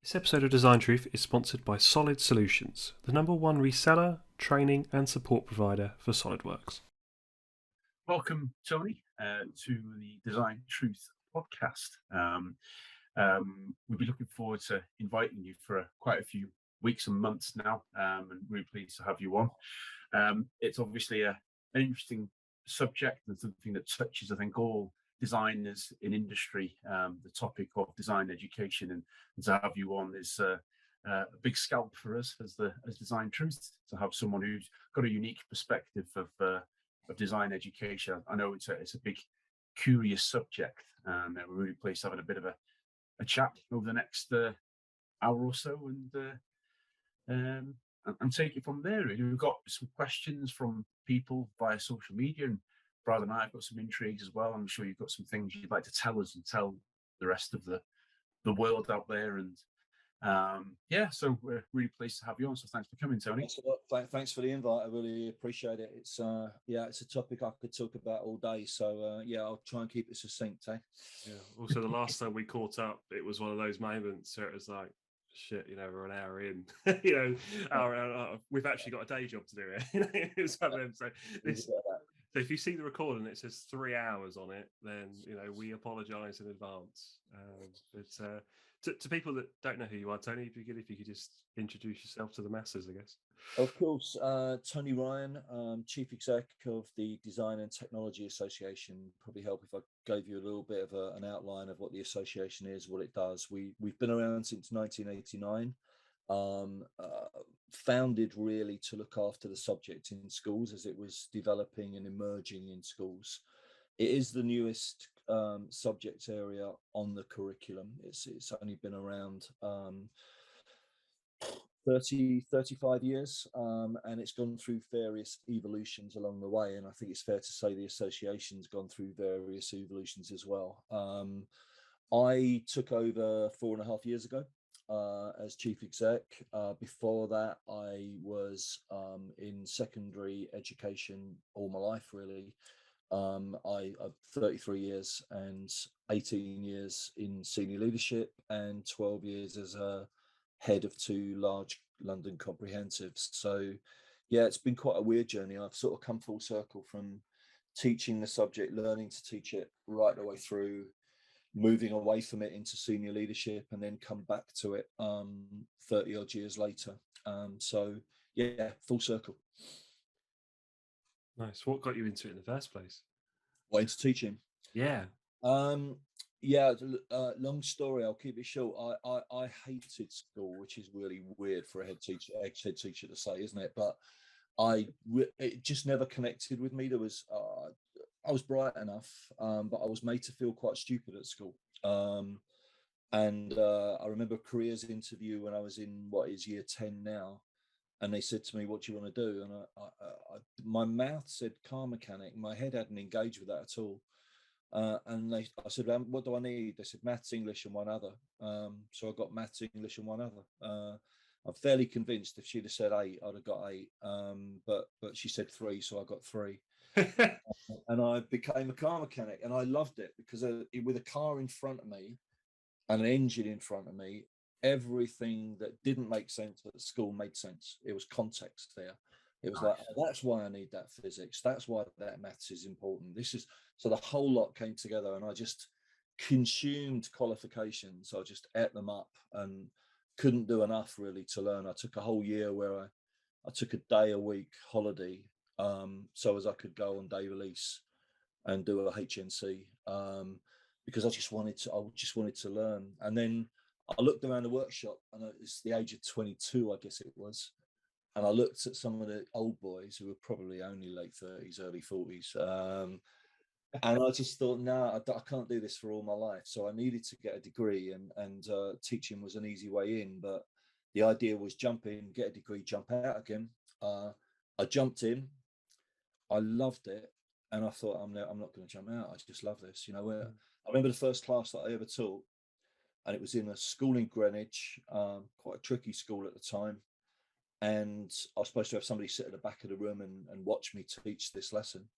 This episode of Design Truth is sponsored by Solid Solutions, the #1 reseller, training and support provider for Solidworks. Welcome, Tony, to the Design Truth podcast. We'll be looking forward to inviting you for quite a few weeks and months now, and really pleased to have you on. It's obviously an interesting subject and something that touches, I think, all designers in industry. The topic of design education, and to have you on is a big scalp for us as Design Truth, to have someone who's got a unique perspective of design education. I know it's a big, curious subject, and we're really pleased having a bit of a chat over the next hour or so, and take it from there. We've got some questions from people via social media, and Brad and I have got some intrigues as well. I'm sure you've got some things you'd like to tell us and tell the rest of the world out there. And so we're really pleased to have you on. So thanks for coming, Tony. Thanks a lot. Thanks for the invite. I really appreciate it. It's it's a topic I could talk about all day. So I'll try and keep it succinct. Yeah. Also, the last time we caught up, it was one of those moments where it was like, shit, we're an hour in. We've actually got a day job to do it. It was one of them. So if you see the recording, it says 3 hours on it, then we apologise in advance. But to people that don't know who you are, Tony, if you could just introduce yourself to the masses, I guess. Of course, Tony Ryan, Chief Exec of the Design and Technology Association. Probably help if I gave you a little bit of an outline of what the association is, what it does. We've been around since 1989. Founded really to look after the subject in schools as it was developing and emerging in schools. It is the newest subject area on the curriculum. It's only been around 35 years, and it's gone through various evolutions along the way. And I think it's fair to say the association's gone through various evolutions as well. I took over 4.5 years ago as chief exec. Before that, I was in secondary education all my life, really. I've 33 years and 18 years in senior leadership and 12 years as a head of 2 large London comprehensives. So yeah, it's been quite a weird journey. I've sort of come full circle from teaching the subject, learning to teach it right the way through, moving away from it into senior leadership, and then come back to it 30 odd years later. So yeah, full circle. Nice. What got you into it in the first place? Well, into teaching. Yeah. Long story. I'll keep it short. I hated school, which is really weird for a head teacher to say, isn't it? But it just never connected with me. I was bright enough, but I was made to feel quite stupid at school. I remember a careers interview when I was in what is year 10 now, and they said to me, "What do you want to do?" And my mouth said car mechanic. My head hadn't engaged with that at all. I said, "What do I need?" They said maths, English, and one other. So I got maths, English, and one other. I'm fairly convinced if she'd have said 8, I'd have got 8. But she said 3, so I got 3. And I became a car mechanic, and I loved it because with a car in front of me and an engine in front of me, everything that didn't make sense at school made sense. It was context there. It was like, oh, that's why I need that physics. That's why that maths is important. So the whole lot came together, and I just consumed qualifications. I just ate them up and couldn't do enough really to learn. I took a whole year where I took a day a week holiday, so as I could go on day release and do a HNC, because I just wanted to learn. And then I looked around the workshop, and it's the age of 22, I guess it was. And I looked at some of the old boys who were probably only late 30s, early 40s. And I just thought, I can't do this for all my life. So I needed to get a degree, and teaching was an easy way in. But the idea was jump in, get a degree, jump out again. I jumped in. I loved it. And I thought, I'm not going to jump out. I just love this. I remember the first class that I ever taught, and it was in a school in Greenwich, quite a tricky school at the time. And I was supposed to have somebody sit at the back of the room and watch me teach this lesson.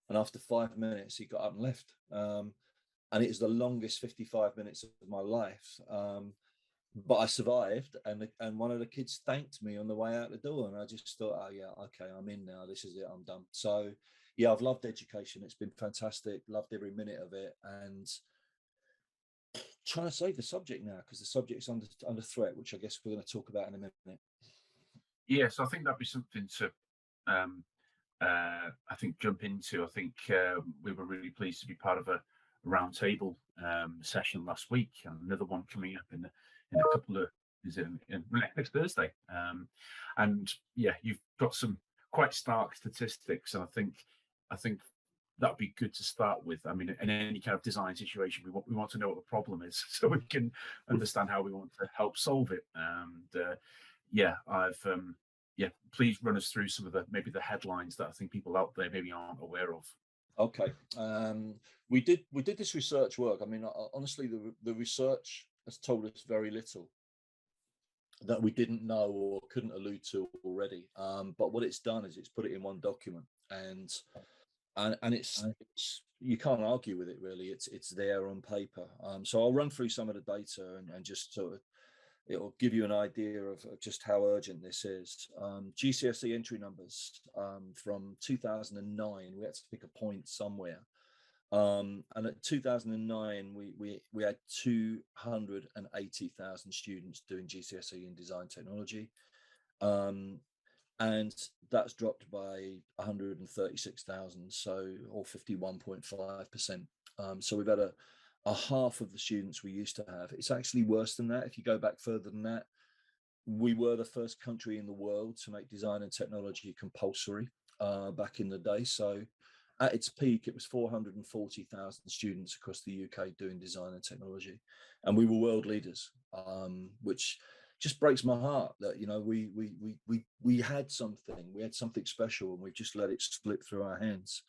And after 5 minutes, he got up and left. And it was the longest 55 minutes of my life. but I survived, and one of the kids thanked me on the way out the door, and I just thought, oh yeah, okay, I'm in now. This is it. I'm done. So yeah, I've loved education. It's been fantastic. Loved every minute of it, and trying to save the subject now because the subject's under threat, which I guess we're going to talk about in a minute. Yeah, so I think that'd be something to um, I think jump into. I think we were really pleased to be part of a roundtable session last week, and another one coming up in a couple of is in next Thursday. And yeah, you've got some quite stark statistics, and I think that'd be good to start with. I mean, in any kind of design situation, we want to know what the problem is, so we can understand how we want to help solve it. And yeah, yeah, please run us through some of maybe the headlines that I think people out there maybe aren't aware of. Okay, we did this research work. I mean, honestly, the research has told us very little that we didn't know or couldn't allude to already. But what it's done is it's put it in one document, and it's you can't argue with it really. It's there on paper. So I'll run through some of the data and just sort of it'll give you an idea of just how urgent this is. GCSE entry numbers from 2009, we had to pick a point somewhere. And at 2009, we had 280,000 students doing GCSE in design technology. And that's dropped by 136,000, so or 51.5%. So we've had a half of the students we used to have. It's actually worse than that. If you go back further than that, we were the first country in the world to make design and technology compulsory back in the day. So at its peak, it was 440,000 students across the UK doing design and technology, and we were world leaders, which just breaks my heart that we had something special, and we've just let it slip through our hands.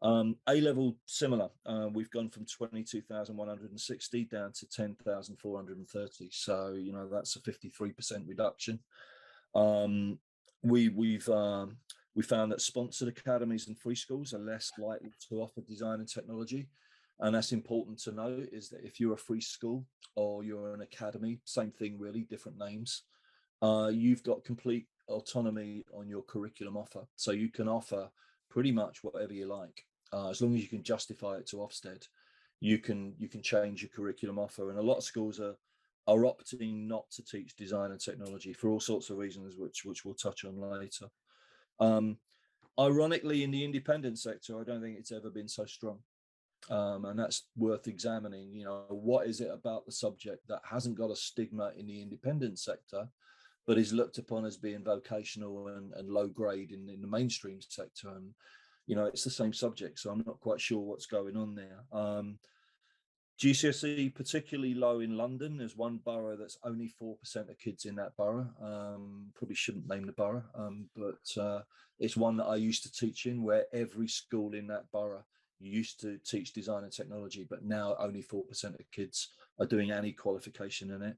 A-level, similar. We've gone from 22,160 down to 10,430. So, that's a 53% reduction. We found that sponsored academies and free schools are less likely to offer design and technology. And that's important to know, is that if you're a free school or you're an academy, same thing really, different names, you've got complete autonomy on your curriculum offer. So you can offer pretty much whatever you like. As long as you can justify it to Ofsted, you can change your curriculum offer. And a lot of schools are opting not to teach design and technology for all sorts of reasons, which we'll touch on later. Ironically, in the independent sector, I don't think it's ever been so strong. And that's worth examining. What is it about the subject that hasn't got a stigma in the independent sector, but is looked upon as being vocational and low grade in the mainstream sector? And it's the same subject, so I'm not quite sure what's going on there. GCSE particularly low in London. There's one borough that's only 4% of kids in that borough. Probably shouldn't name the borough, but it's one that I used to teach in, where every school in that borough used to teach design and technology, but now only 4% of kids are doing any qualification in it.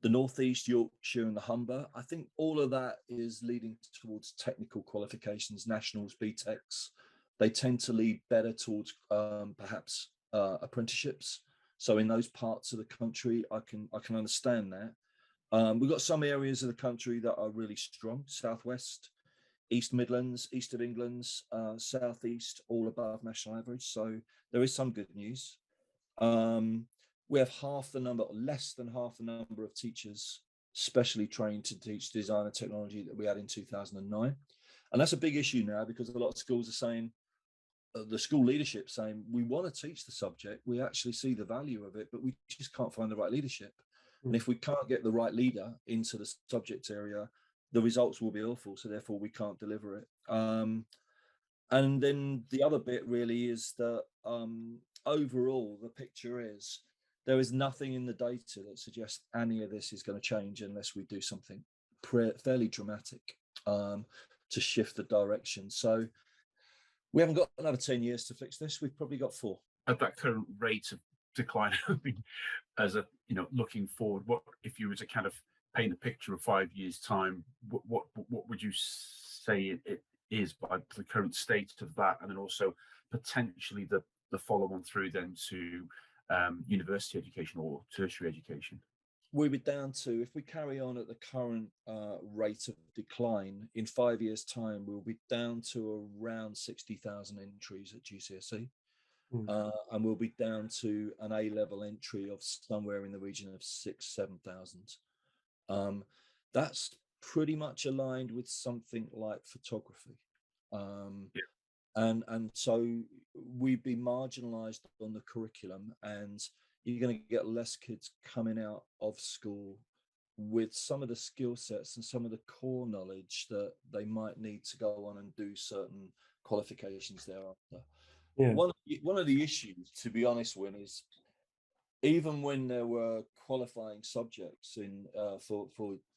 The Northeast, Yorkshire and the Humber, I think all of that is leading towards technical qualifications, nationals, BTECs. They tend to lead better towards perhaps apprenticeships. So in those parts of the country, I can understand that. We've got some areas of the country that are really strong: Southwest, East Midlands, East of England, Southeast, all above national average. So there is some good news. We have less than half the number of teachers specially trained to teach design and technology that we had in 2009. And that's a big issue now, because a lot of schools are saying, the school leadership saying, we want to teach the subject, we actually see the value of it, but we just can't find the right leadership. And if we can't get the right leader into the subject area, the results will be awful. So therefore we can't deliver it. And then the other bit really is that overall, the picture is there is nothing in the data that suggests any of this is going to change unless we do something fairly dramatic to shift the direction. So we haven't got another 10 years to fix this. We've probably got 4. At that current rate of decline, as looking forward, what if you were to kind of paint a picture of 5 years' time? What would you say it is by the current state of that, and then also potentially the follow on through then to university education or tertiary education? we'll be down to, if we carry on at the current rate of decline, in 5 years' time, we'll be down to around 60,000 entries at GCSE. And we'll be down to an A-level entry of somewhere in the region of 6,000-7,000. That's pretty much aligned with something like photography. And so we'd be marginalized on the curriculum, and you're going to get less kids coming out of school with some of the skill sets and some of the core knowledge that they might need to go on and do certain qualifications thereafter. Yeah. One of the issues, to be honest, Win, is even when there were qualifying subjects in for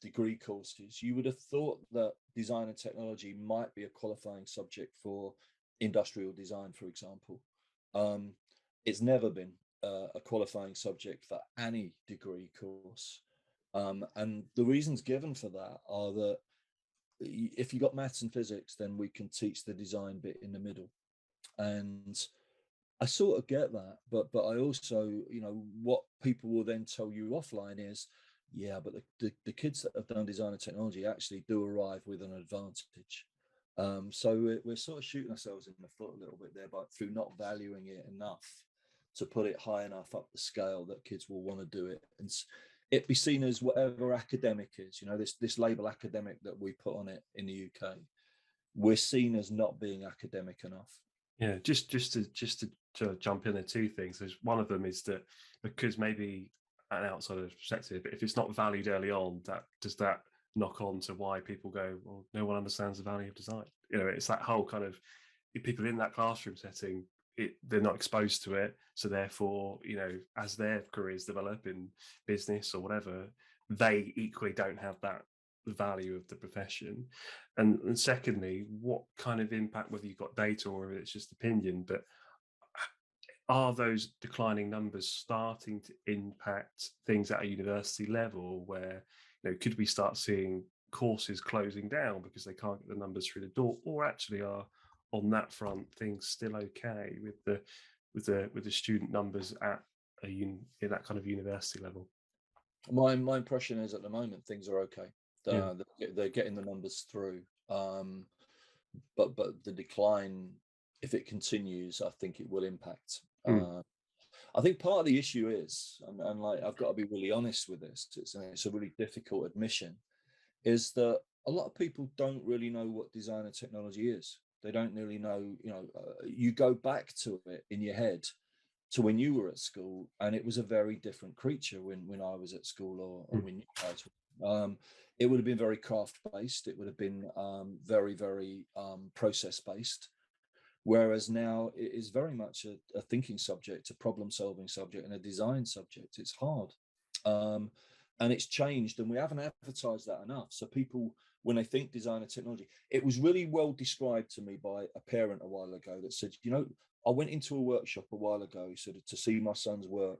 degree courses, you would have thought that design and technology might be a qualifying subject for industrial design, for example. It's never been a qualifying subject for any degree course. And the reasons given for that are that if you got maths and physics, then we can teach the design bit in the middle. And I sort of get that, but I also, you know, what people will then tell you offline is, yeah, but the kids that have done design and technology actually do arrive with an advantage. So we're sort of shooting ourselves in the foot a little bit there, but through not valuing it enough to put it high enough up the scale that kids will want to do it, and it be seen as whatever academic is, you know, this label academic that we put on it in the UK, we're seen as not being academic enough. Yeah, just to jump in there, two things. There's one of them is that because maybe an outsider perspective, but if it's not valued early on, does that knock on to why people go, well, no one understands the value of design? You know, it's that whole kind of, if people in that classroom setting, they're not exposed to it, so therefore, you know, as their careers develop in business or whatever, they equally don't have that value of the profession. And secondly, what kind of impact, whether you've got data or it's just opinion, but are those declining numbers starting to impact things at a university level where, you know, could we start seeing courses closing down because they can't get the numbers through the door, or actually are on that front things still okay with the student numbers at in that kind of university level? My impression is at the moment things are okay. Yeah. They're getting the numbers through, but the decline, if it continues, I think it will impact. I think part of the issue is, and like I've got to be really honest with this, it's a really difficult admission, is that a lot of people don't really know what design and technology is. They don't really know, you know, you go back to it in your head to when you were at school, and it was a very different creature when I was at school or when you guys were. It would have been very craft based. It would have been very, very process based. Whereas now it is very much a thinking subject, a problem solving subject, and a design subject. It's hard. And it's changed, and we haven't advertised that enough. So people, when they think design and technology, it was really well described to me by a parent a while ago that said, you know, I went into a workshop a while ago sort of to see my son's work.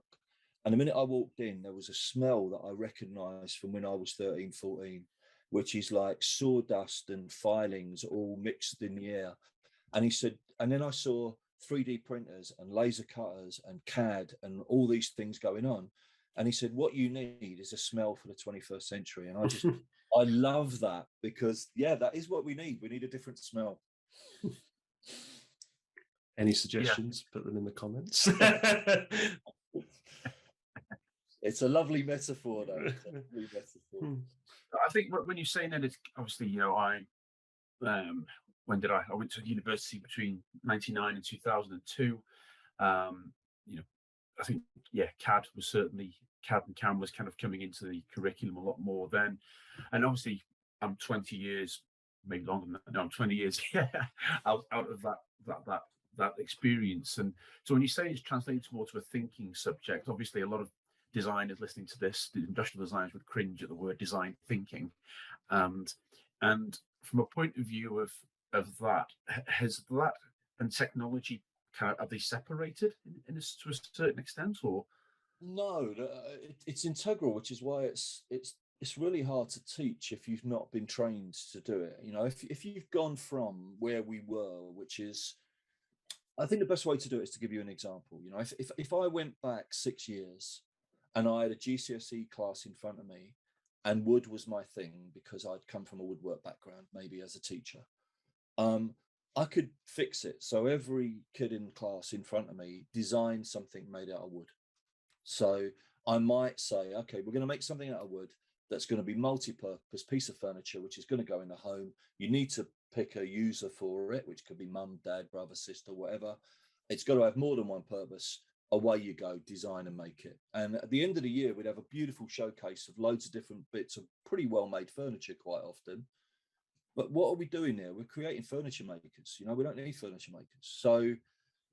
And the minute I walked in, there was a smell that I recognized from when I was 13, 14, which is like sawdust and filings all mixed in the air. And he said, and then I saw 3D printers and laser cutters and CAD and all these things going on. And he said, what you need is a smell for the 21st century. And I just, I love that, because, yeah, that is what we need. We need a different smell. Any suggestions? Yeah. Put them in the comments. It's a lovely metaphor, though. It's a lovely metaphor. I think when you're saying that, it's obviously, you know, when did I went to university between 99 and 2002. You know, I think, yeah, CAD and CAM was kind of coming into the curriculum a lot more then. And obviously I'm 20 years, maybe longer than that. No, I'm 20 years out of that experience. And so when you say it's translated more to a thinking subject, obviously a lot of designers listening to this, the industrial designers, would cringe at the word design thinking. And from a point of view of that, has that and technology kind of, are they separated to a certain extent, or? No, it's integral, which is why it's really hard to teach if you've not been trained to do it. You know, if you've gone from where we were, which is, I think the best way to do it is to give you an example. You know, if I went back 6 years and I had a GCSE class in front of me, and wood was my thing because I'd come from a woodwork background, maybe as a teacher. I could fix it. So every kid in class in front of me designed something made out of wood. So I might say, okay, we're going to make something out of wood that's going to be multi-purpose piece of furniture, which is going to go in the home. You need to pick a user for it, which could be mum, dad, brother, sister, whatever. It's got to have more than one purpose. Away you go, design and make it. And at the end of the year, we'd have a beautiful showcase of loads of different bits of pretty well-made furniture quite often. But what are we doing there? We're creating furniture makers. We don't need furniture makers. So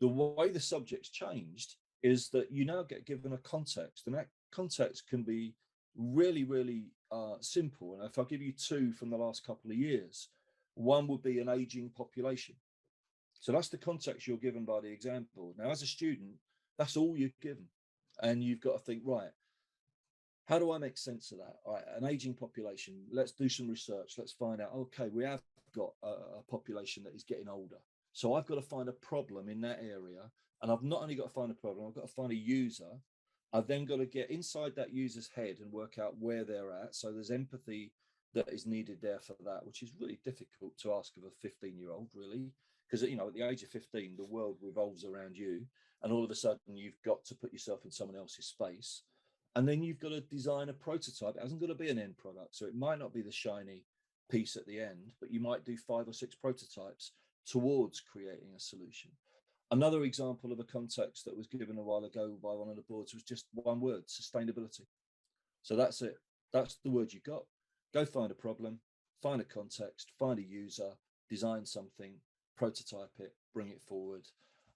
the way the subject's changed is that you now get given a context, and that context can be really, really simple. And if I give you two from the last couple of years, one would be an aging population. So that's the context you're given by the example. Now, as a student, that's all you're given. And you've got to think, right, how do I make sense of that? All right, an aging population, let's do some research. Let's find out, okay, we have got a population that is getting older. So I've got to find a problem in that area. And I've not only got to find a problem, I've got to find a user. I've then got to get inside that user's head and work out where they're at. So there's empathy that is needed there for that, which is really difficult to ask of a 15-year-old, really. Because, at the age of 15, the world revolves around you. And all of a sudden, you've got to put yourself in someone else's space. And then you've got to design a prototype. It hasn't got to be an end product. So it might not be the shiny piece at the end, but you might do 5 or 6 prototypes towards creating a solution. Another example of a context that was given a while ago by one of the boards was just one word: sustainability. So that's it. That's the word you got. Go find a problem, find a context, find a user, design something, prototype it, bring it forward.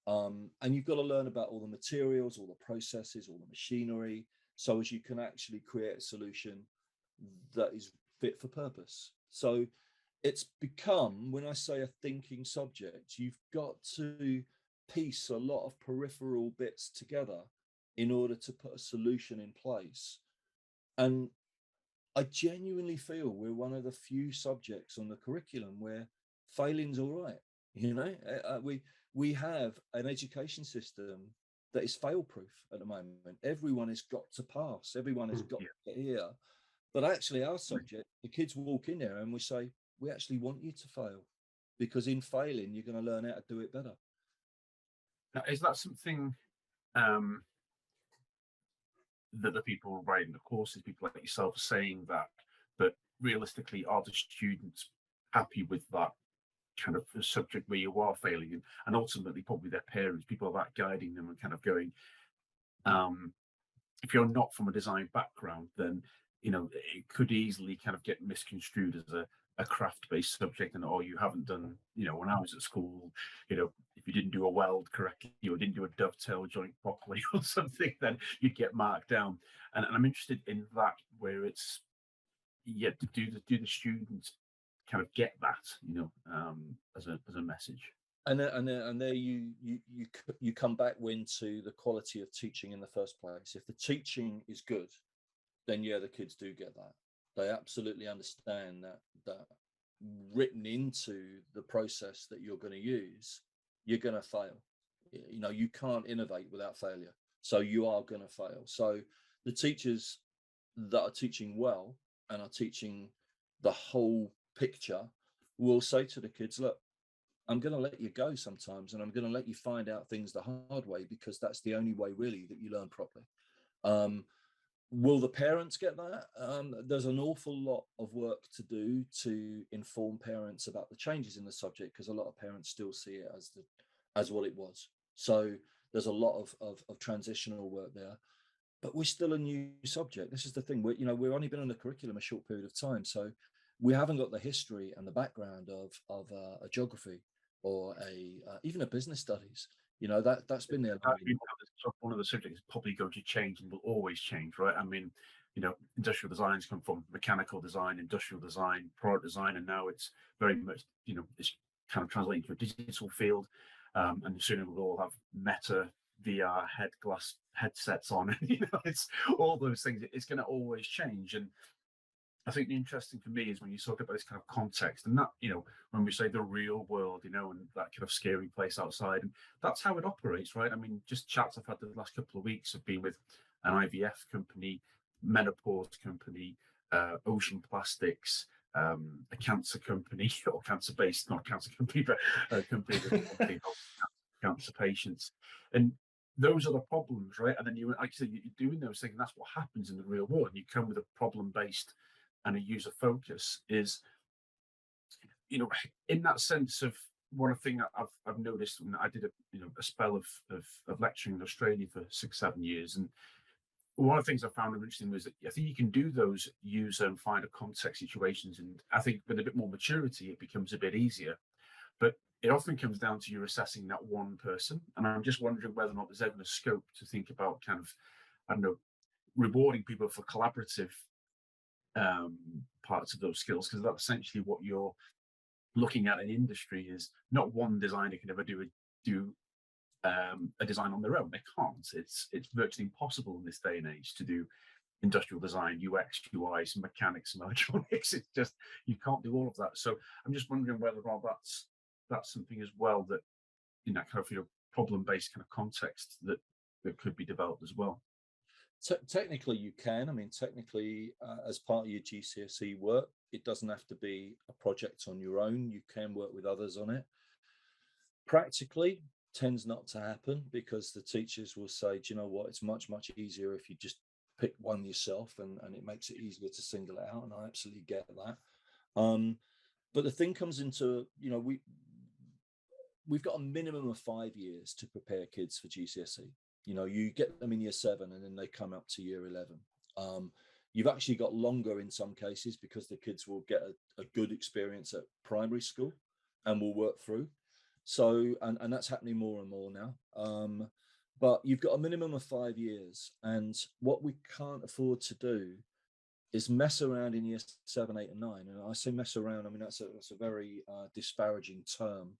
And you've got to learn about all the materials, all the processes, all the machinery, so as you can actually create a solution that is fit for purpose. So it's become, when I say a thinking subject, you've got to piece a lot of peripheral bits together in order to put a solution in place. And I genuinely feel we're one of the few subjects on the curriculum where failing's all right. We have an education system that is fail-proof at the moment. Everyone has got to pass. Everyone has got to get here. But actually, our subject, the kids walk in there and we say, we actually want you to fail, because in failing, you're going to learn how to do it better. Now, is that something that the people writing the courses, people like yourself, are saying that, but realistically, are the students happy with that kind of a subject where you are failing, and ultimately probably their parents, people are that guiding them and kind of going, if you're not from a design background, then it could easily kind of get misconstrued as a craft-based subject, and you haven't done, when I was at school, if you didn't do a weld correctly or didn't do a dovetail joint properly or something, then you'd get marked down. And I'm interested in that, where it's do the students kind of get that, as a message. And there you come back into the quality of teaching in the first place. If the teaching is good, then the kids do get that. They absolutely understand that written into the process that you're going to use, you're going to fail. You can't innovate without failure. So you are going to fail. So the teachers that are teaching well and are teaching the whole picture will say to the kids, look, I'm going to let you go sometimes, and I'm going to let you find out things the hard way, because that's the only way really that you learn properly. Will the parents get that? There's an awful lot of work to do to inform parents about the changes in the subject, because a lot of parents still see it as what it was. So there's a lot of transitional work there, but we're still a new subject. This is the thing. We've only been on the curriculum a short period of time, so we haven't got the history and the background of a geography or even a business studies. That's been there. One of the subjects is probably going to change and will always change, right? I mean, industrial designs come from mechanical design, industrial design, product design, and now it's very much, it's kind of translating to a digital field. And soon we'll all have Meta VR headsets on. It's all those things. It's going to always change. And I think the interesting for me is when you talk about this kind of context, and that, when we say the real world, and that kind of scary place outside, and that's how it operates, right? I mean, just chats I've had the last couple of weeks have been with an IVF company, menopause company, ocean plastics, a cancer company, or cancer-based, not cancer company, but a company that helps cancer patients. And those are the problems, right? And then you, like I said, you're doing those things, and that's what happens in the real world. You come with a problem-based and a user focus is, in that sense of one thing I've noticed when I did a spell of lecturing in Australia for 6-7 years, and one of the things I found interesting was that I think you can do those user and finder context situations, and I think with a bit more maturity, it becomes a bit easier. But it often comes down to you assessing that one person, and I'm just wondering whether or not there's ever a scope to think about kind of, I don't know, rewarding people for collaborative parts of those skills, because that's essentially what you're looking at in industry. Is not one designer can ever do a design on their own. They can't. It's virtually impossible in this day and age to do industrial design, UX, UI, some mechanics, some electronics. It's just, you can't do all of that. So I'm just wondering whether or not that's something as well that, in that kind of problem-based kind of context, that could be developed as well. Technically, you can. I mean, technically, as part of your GCSE work, it doesn't have to be a project on your own. You can work with others on it. Practically, tends not to happen, because the teachers will say, do you know what, it's much easier if you just pick one yourself, and it makes it easier to single it out, and I absolutely get that. But the thing comes into, we've got a minimum of 5 years to prepare kids for GCSE. You get them in year 7 and then they come up to year 11. You've actually got longer in some cases, because the kids will get a good experience at primary school and will work through. So, and that's happening more and more now. But you've got a minimum of 5 years. And what we can't afford to do is mess around in year 7, 8, and 9. And I say mess around, I mean, that's a very disparaging term.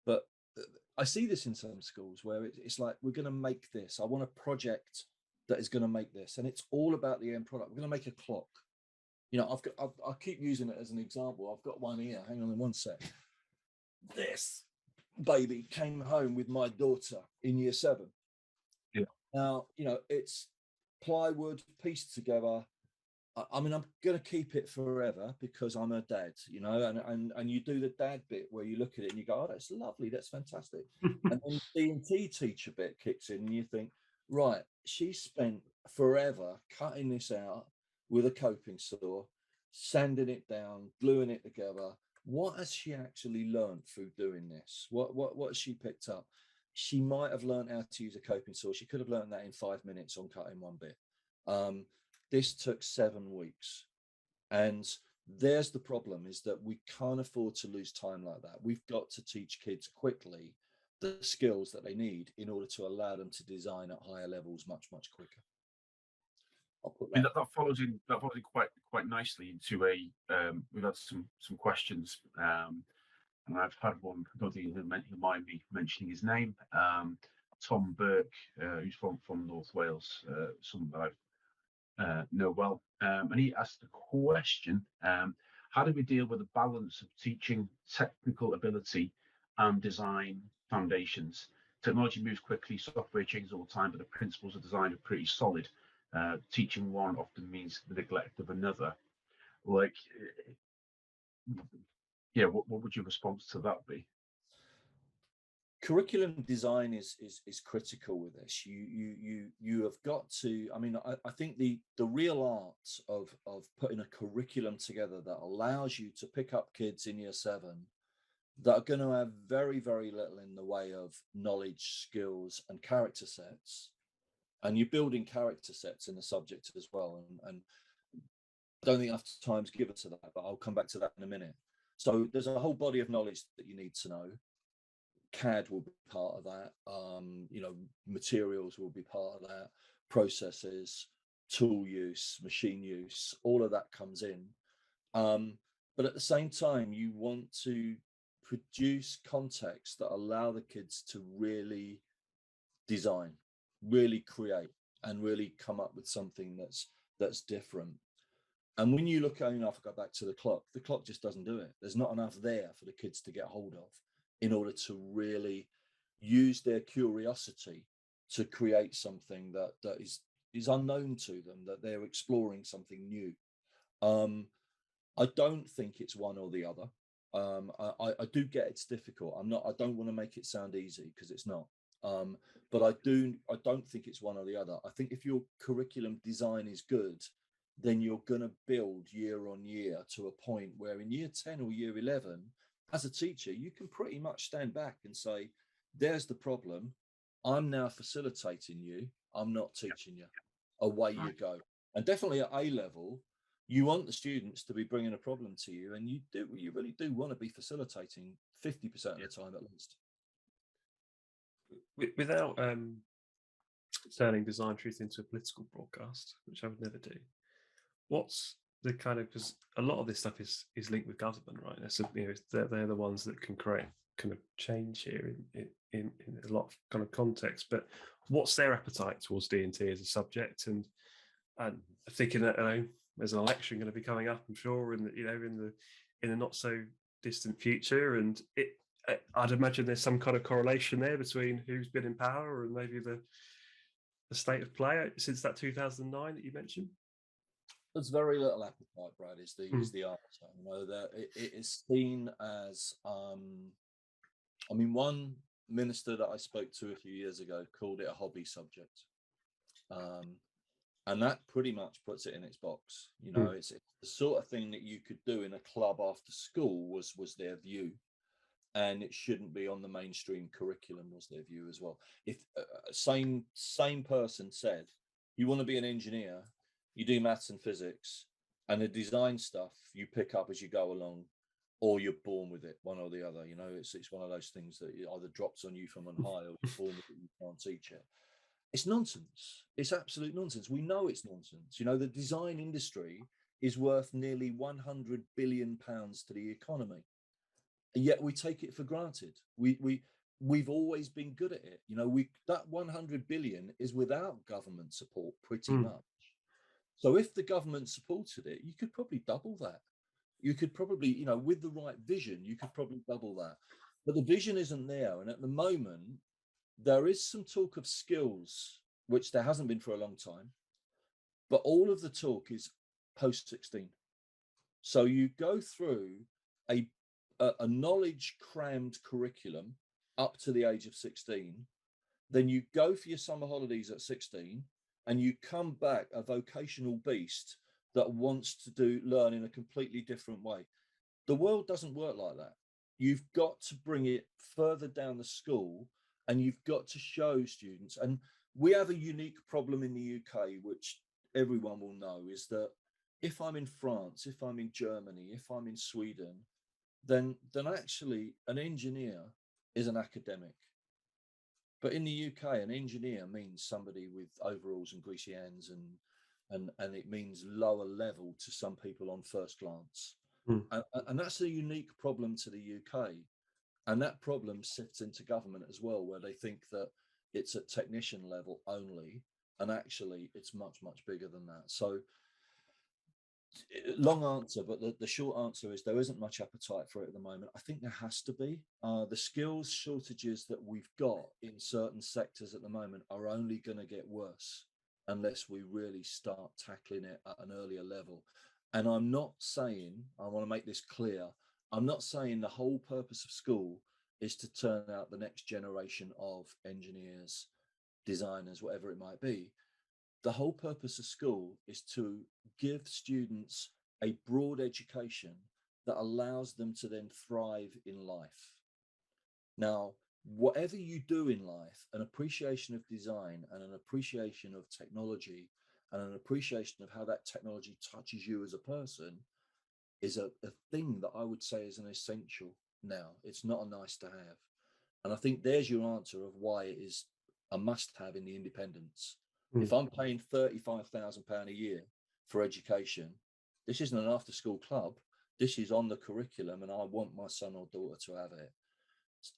But I see this in some schools where it's like, we're going to make this. I want a project that is going to make this. And it's all about the end product. We're going to make a clock. I keep using it as an example. I've got one here. Hang on one sec. This baby came home with my daughter in year 7. Yeah. Now, it's plywood pieced together. I mean, I'm going to keep it forever because I'm her dad, and you do the dad bit where you look at it and you go, oh, that's lovely, that's fantastic. And then the D&T teacher bit kicks in and you think, right, she spent forever cutting this out with a coping saw, sanding it down, gluing it together. What has she actually learned through doing this? What has she picked up? She might have learned how to use a coping saw. She could have learned that in 5 minutes on cutting one bit. This took 7 weeks. And there's the problem, is that we can't afford to lose time like that. We've got to teach kids quickly the skills that they need in order to allow them to design at higher levels much quicker. I mean, that follows in quite nicely into we've had some questions, and I've had one. I don't think he'll mind me mentioning his name. Tom Burke, who's from North Wales, someone that I know well, and he asked a question: how do we deal with the balance of teaching technical ability and design foundations? Technology moves quickly, software changes all the time, but the principles of design are pretty solid. Teaching one often means the neglect of another. Like, yeah, what would your response to that be? Curriculum design is critical with this. You have got to. I mean, I think the real art of putting a curriculum together that allows you to pick up kids in year 7 that are going to have very little in the way of knowledge, skills, and character sets. And you're building character sets in the subject as well. And I don't think enough time's given to that, but I'll come back to that in a minute. So there's a whole body of knowledge that you need to know. CAD will be part of that. Materials will be part of that. Processes, tool use, machine use, all of that comes in. But at the same time, you want to produce context that allow the kids to really design, really create, and really come up with something that's different. And when you look, if I go back to the clock just doesn't do it. There's not enough there for the kids to get hold of in order to really use their curiosity to create something that is is unknown to them, that they're exploring something new. I don't think it's one or the other. I do get it's difficult. I don't want to make it sound easy, because it's not. But I don't think it's one or the other. I think if your curriculum design is good, then you're going to build year on year to a point where in year 10 or year 11, as a teacher, you can pretty much stand back and say, there's the problem. I'm now facilitating you. I'm not teaching you. Away you go. And definitely at A level, you want the students to be bringing a problem to you, and you really do want to be facilitating 50% of the time at least. Without turning Design Truth into a political broadcast, which I would never do, what's the kind of, because a lot of this stuff is linked with government, right? So, they're the ones that can create kind of change here in a lot of kind of context. But what's their appetite towards D&T as a subject? And thinking that there's an election going to be coming up, I'm sure, in the not so distant future, and I'd imagine there's some kind of correlation there between who's been in power and maybe the state of play since that 2009 that you mentioned. There's very little appetite, Brad, is the answer. That it is seen as, one minister that I spoke to a few years ago called it a hobby subject. And that pretty much puts it in its box. It's the sort of thing that you could do in a club after school was their view. And it shouldn't be on the mainstream curriculum was their view as well. If same person said, you want to be an engineer, you do maths and physics, and the design stuff you pick up as you go along, or you're born with it, one or the other. It's one of those things that either drops on you from on high, or you're born with it, you can't teach it. It's nonsense. It's absolute nonsense. We know it's nonsense. The design industry is worth nearly £100 billion to the economy, and yet we take it for granted. We've always been good at it. That 100 billion is without government support, pretty much. So if the government supported it, you could probably double that. You could probably, with the right vision, you could probably double that. But the vision isn't there, and at the moment, there is some talk of skills, which there hasn't been for a long time, but all of the talk is post 16. So you go through a knowledge crammed curriculum up to the age of 16, then you go for your summer holidays at 16, and you come back a vocational beast that wants to learn in a completely different way. The world doesn't work like that. You've got to bring it further down the school, and you've got to show students. And we have a unique problem in the UK, which everyone will know, is that if I'm in France, if I'm in Germany, if I'm in Sweden, then actually an engineer is an academic. But in the UK, an engineer means somebody with overalls and greasy hands, and it means lower level to some people on first glance. And that's a unique problem to the UK. And that problem sits into government as well, where they think that it's at technician level only, and actually it's much, much bigger than that. So long answer, but the short answer is there isn't much appetite for it at the moment. I think there has to be. The skills shortages that we've got in certain sectors at the moment are only going to get worse unless we really start tackling it at an earlier level. And I'm not saying, I want to make this clear, I'm not saying the whole purpose of school is to turn out the next generation of engineers, designers, whatever it might be. The whole purpose of school is to give students a broad education that allows them to then thrive in life. Now, whatever you do in life, an appreciation of design and an appreciation of technology and an appreciation of how that technology touches you as a person is a thing that I would say is an essential now. It's not a nice to have. And I think there's your answer of why it is a must have in the independents. If I'm paying £35,000 a year for education, this isn't an after school club. This is on the curriculum, and I want my son or daughter to have it.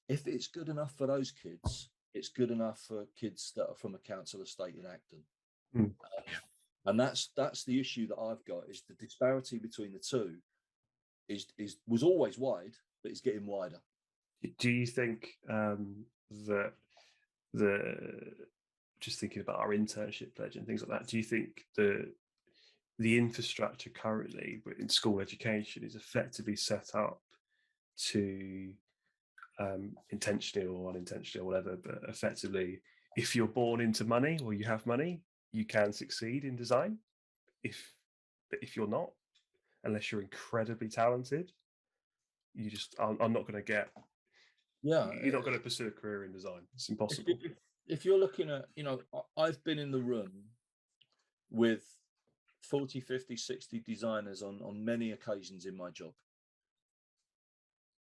If it's good enough for those kids, it's good enough for kids that are from a council estate in Acton. And that's the issue that I've got, is the disparity between the two was always wide, but it's getting wider. Do you think that just thinking about our internship pledge and things like that, do you think the infrastructure currently in school education is effectively set up to intentionally or unintentionally or whatever, but effectively, if you're born into money or you have money, you can succeed in design? But if you're not, unless you're incredibly talented, you just I'm not going to get. Yeah, You're not going to pursue a career in design. It's if, impossible. if you're looking at, I've been in the room with 40, 50, 60 designers on many occasions in my job.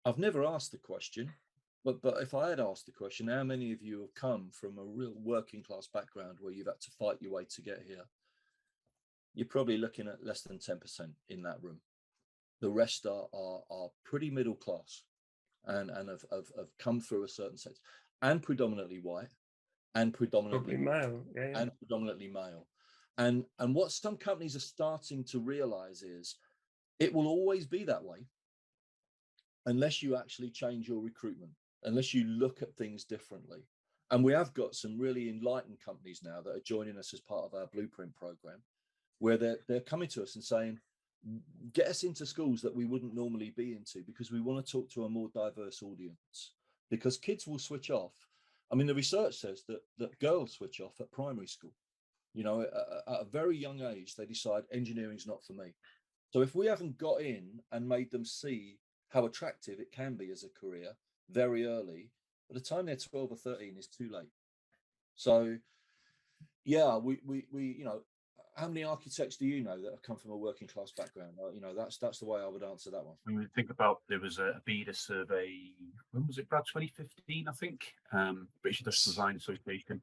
I've never asked the question, but if I had asked the question, how many of you have come from a real working class background where you've had to fight your way to get here? You're probably looking at less than 10% in that room. The rest are pretty middle class and have come through a certain sense, and predominantly white, and predominantly male, and predominantly male. And what some companies are starting to realize is it will always be that way unless you actually change your recruitment, unless you look at things differently. And we have got some really enlightened companies now that are joining us as part of our blueprint program, where they're coming to us and saying, get us into schools that we wouldn't normally be into, because we want to talk to a more diverse audience, because kids will switch off. I mean, the research says that girls switch off at primary school. At a very young age, they decide engineering's not for me. So if we haven't got in and made them see how attractive it can be as a career very early, by the time they're 12 or 13, it's too late. So yeah, we how many architects do you know that have come from a working class background? That's the way I would answer that one. When we think about, there was a BEDA survey, when was it, Brad? 2015, I think, British Industrial Design Association.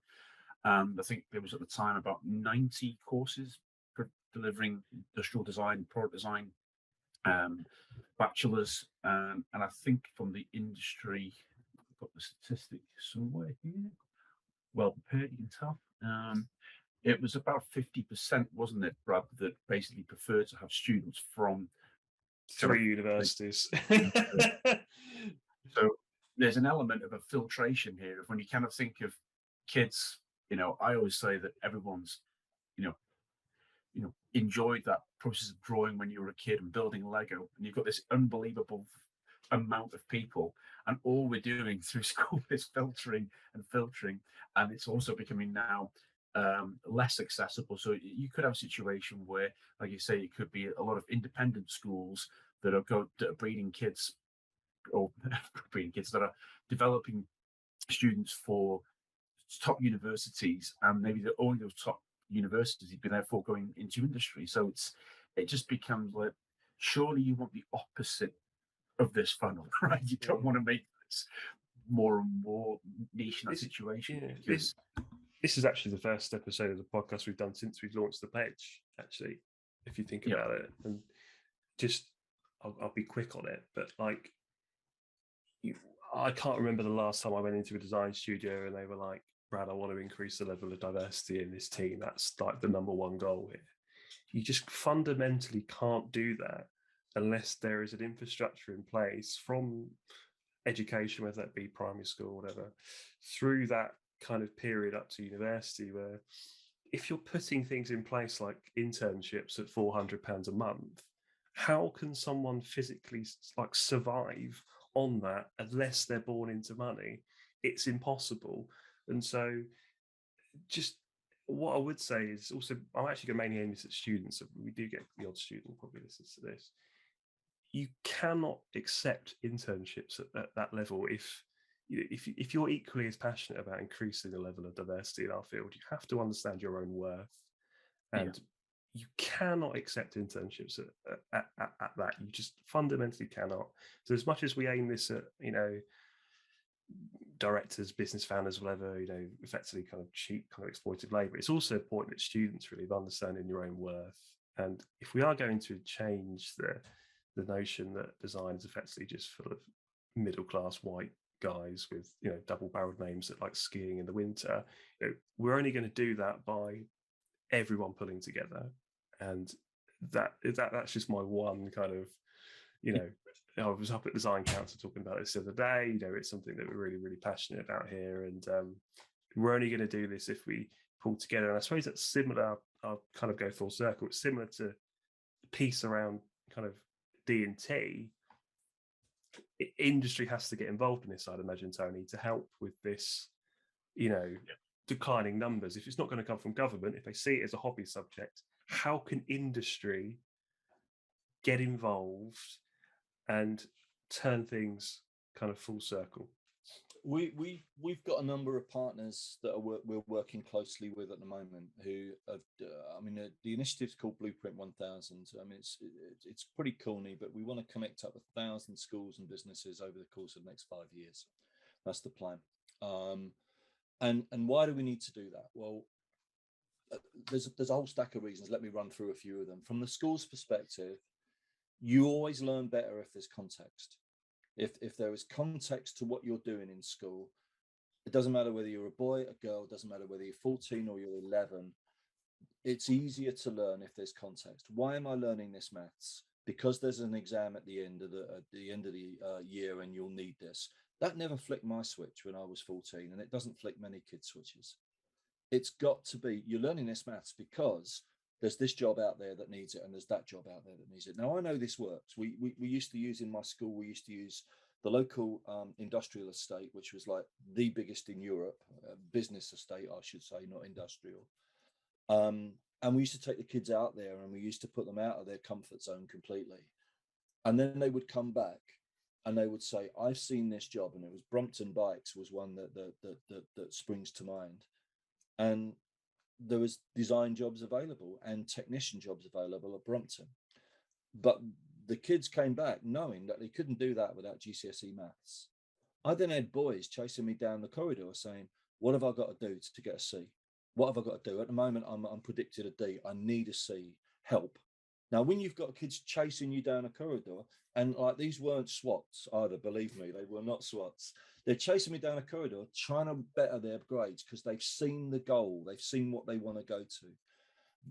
I think there was at the time about 90 courses for delivering industrial design, product design, bachelors, and I think from the industry, I've got the statistic somewhere here. Well prepared, you can tell. It was about 50%, wasn't it, Brad, that basically preferred to have students from 3 universities. So there's an element of a filtration here of when you kind of think of kids. I always say that everyone's, enjoyed that process of drawing when you were a kid and building Lego, and you've got this unbelievable amount of people, and all we're doing through school is filtering, and it's also becoming now less accessible. So you could have a situation where, like you say, it could be a lot of independent schools that are breeding kids, or breeding kids that are developing students for top universities, and maybe only those top universities be therefore going into industry. So it just becomes like, surely you want the opposite of this funnel, right? You don't want to make this more and more niche in that situation. Yeah, this is actually the first episode of the podcast we've done since we've launched the pledge, actually, if you think about it. And just, I'll be quick on it, but like, I can't remember the last time I went into a design studio and they were like, Brad, I want to increase the level of diversity in this team. That's like the number one goal here. You just fundamentally can't do that unless there is an infrastructure in place from education, whether that be primary school or whatever, through that kind of period up to university, where if you're putting things in place like internships at £400 a month, how can someone physically like survive on that unless they're born into money? It's impossible. And so just what I would say is also, I'm actually going to mainly aim this at students. So we do get the odd student probably listens to this. You cannot accept internships at that level if you're equally as passionate about increasing the level of diversity in our field. You have to understand your own worth, and you cannot accept internships at that. You just fundamentally cannot. So as much as we aim this at, directors, business founders, whatever, effectively kind of cheap, kind of exploited labor, it's also important that students really of understanding your own worth. And if we are going to change the notion that design is effectively just full of middle class white guys with double-barreled names that like skiing in the winter, we're only going to do that by everyone pulling together. And that's just my one kind of, I was up at Design Council talking about this the other day. It's something that we're really, really passionate about here, and we're only going to do this if we pulled together. And I suppose that's similar. I'll kind of go full circle. It's similar to the piece around kind of D&T. Industry has to get involved in this, I'd imagine, Tony, to help with this, declining numbers. If it's not going to come from government, if they see it as a hobby subject, how can industry get involved and turn things kind of full circle? We've got a number of partners that we're working closely with at the moment. Who have, the initiative's called Blueprint 1000. I mean, it's pretty corny, but we want to connect up 1,000 schools and businesses over the course of the next 5 years. That's the plan. And why do we need to do that? Well, there's a whole stack of reasons. Let me run through a few of them. From the school's perspective, you always learn better if there's context. If there is context to what you're doing in school, it doesn't matter whether you're a boy, a girl, it doesn't matter whether you're 14 or you're 11. It's easier to learn if there's context. Why am I learning this maths? Because there's an exam at the end of the year, and you'll need this. That never flicked my switch when I was 14, and it doesn't flick many kids' switches. It's got to be, you're learning this maths because there's this job out there that needs it, and there's that job out there that needs it. Now, I know this works. We used to use, in my school, we used to use the local industrial estate, which was like the biggest in Europe, business estate, I should say, not industrial. And we used to take the kids out there, and we used to put them out of their comfort zone completely. And then they would come back and they would say, I've seen this job. And it was Brompton Bikes was one that springs to mind. And there was design jobs available and technician jobs available at Brompton. But the kids came back knowing that they couldn't do that without GCSE maths. I then had boys chasing me down the corridor saying, what have I got to do to get a C? What have I got to do? At the moment, I'm predicted a D. I need a C. Help. Now, when you've got kids chasing you down a corridor, and like these weren't SWATs either, believe me, they were not SWATs. They're chasing me down a corridor, trying to better their grades because they've seen the goal. They've seen what they want to go to.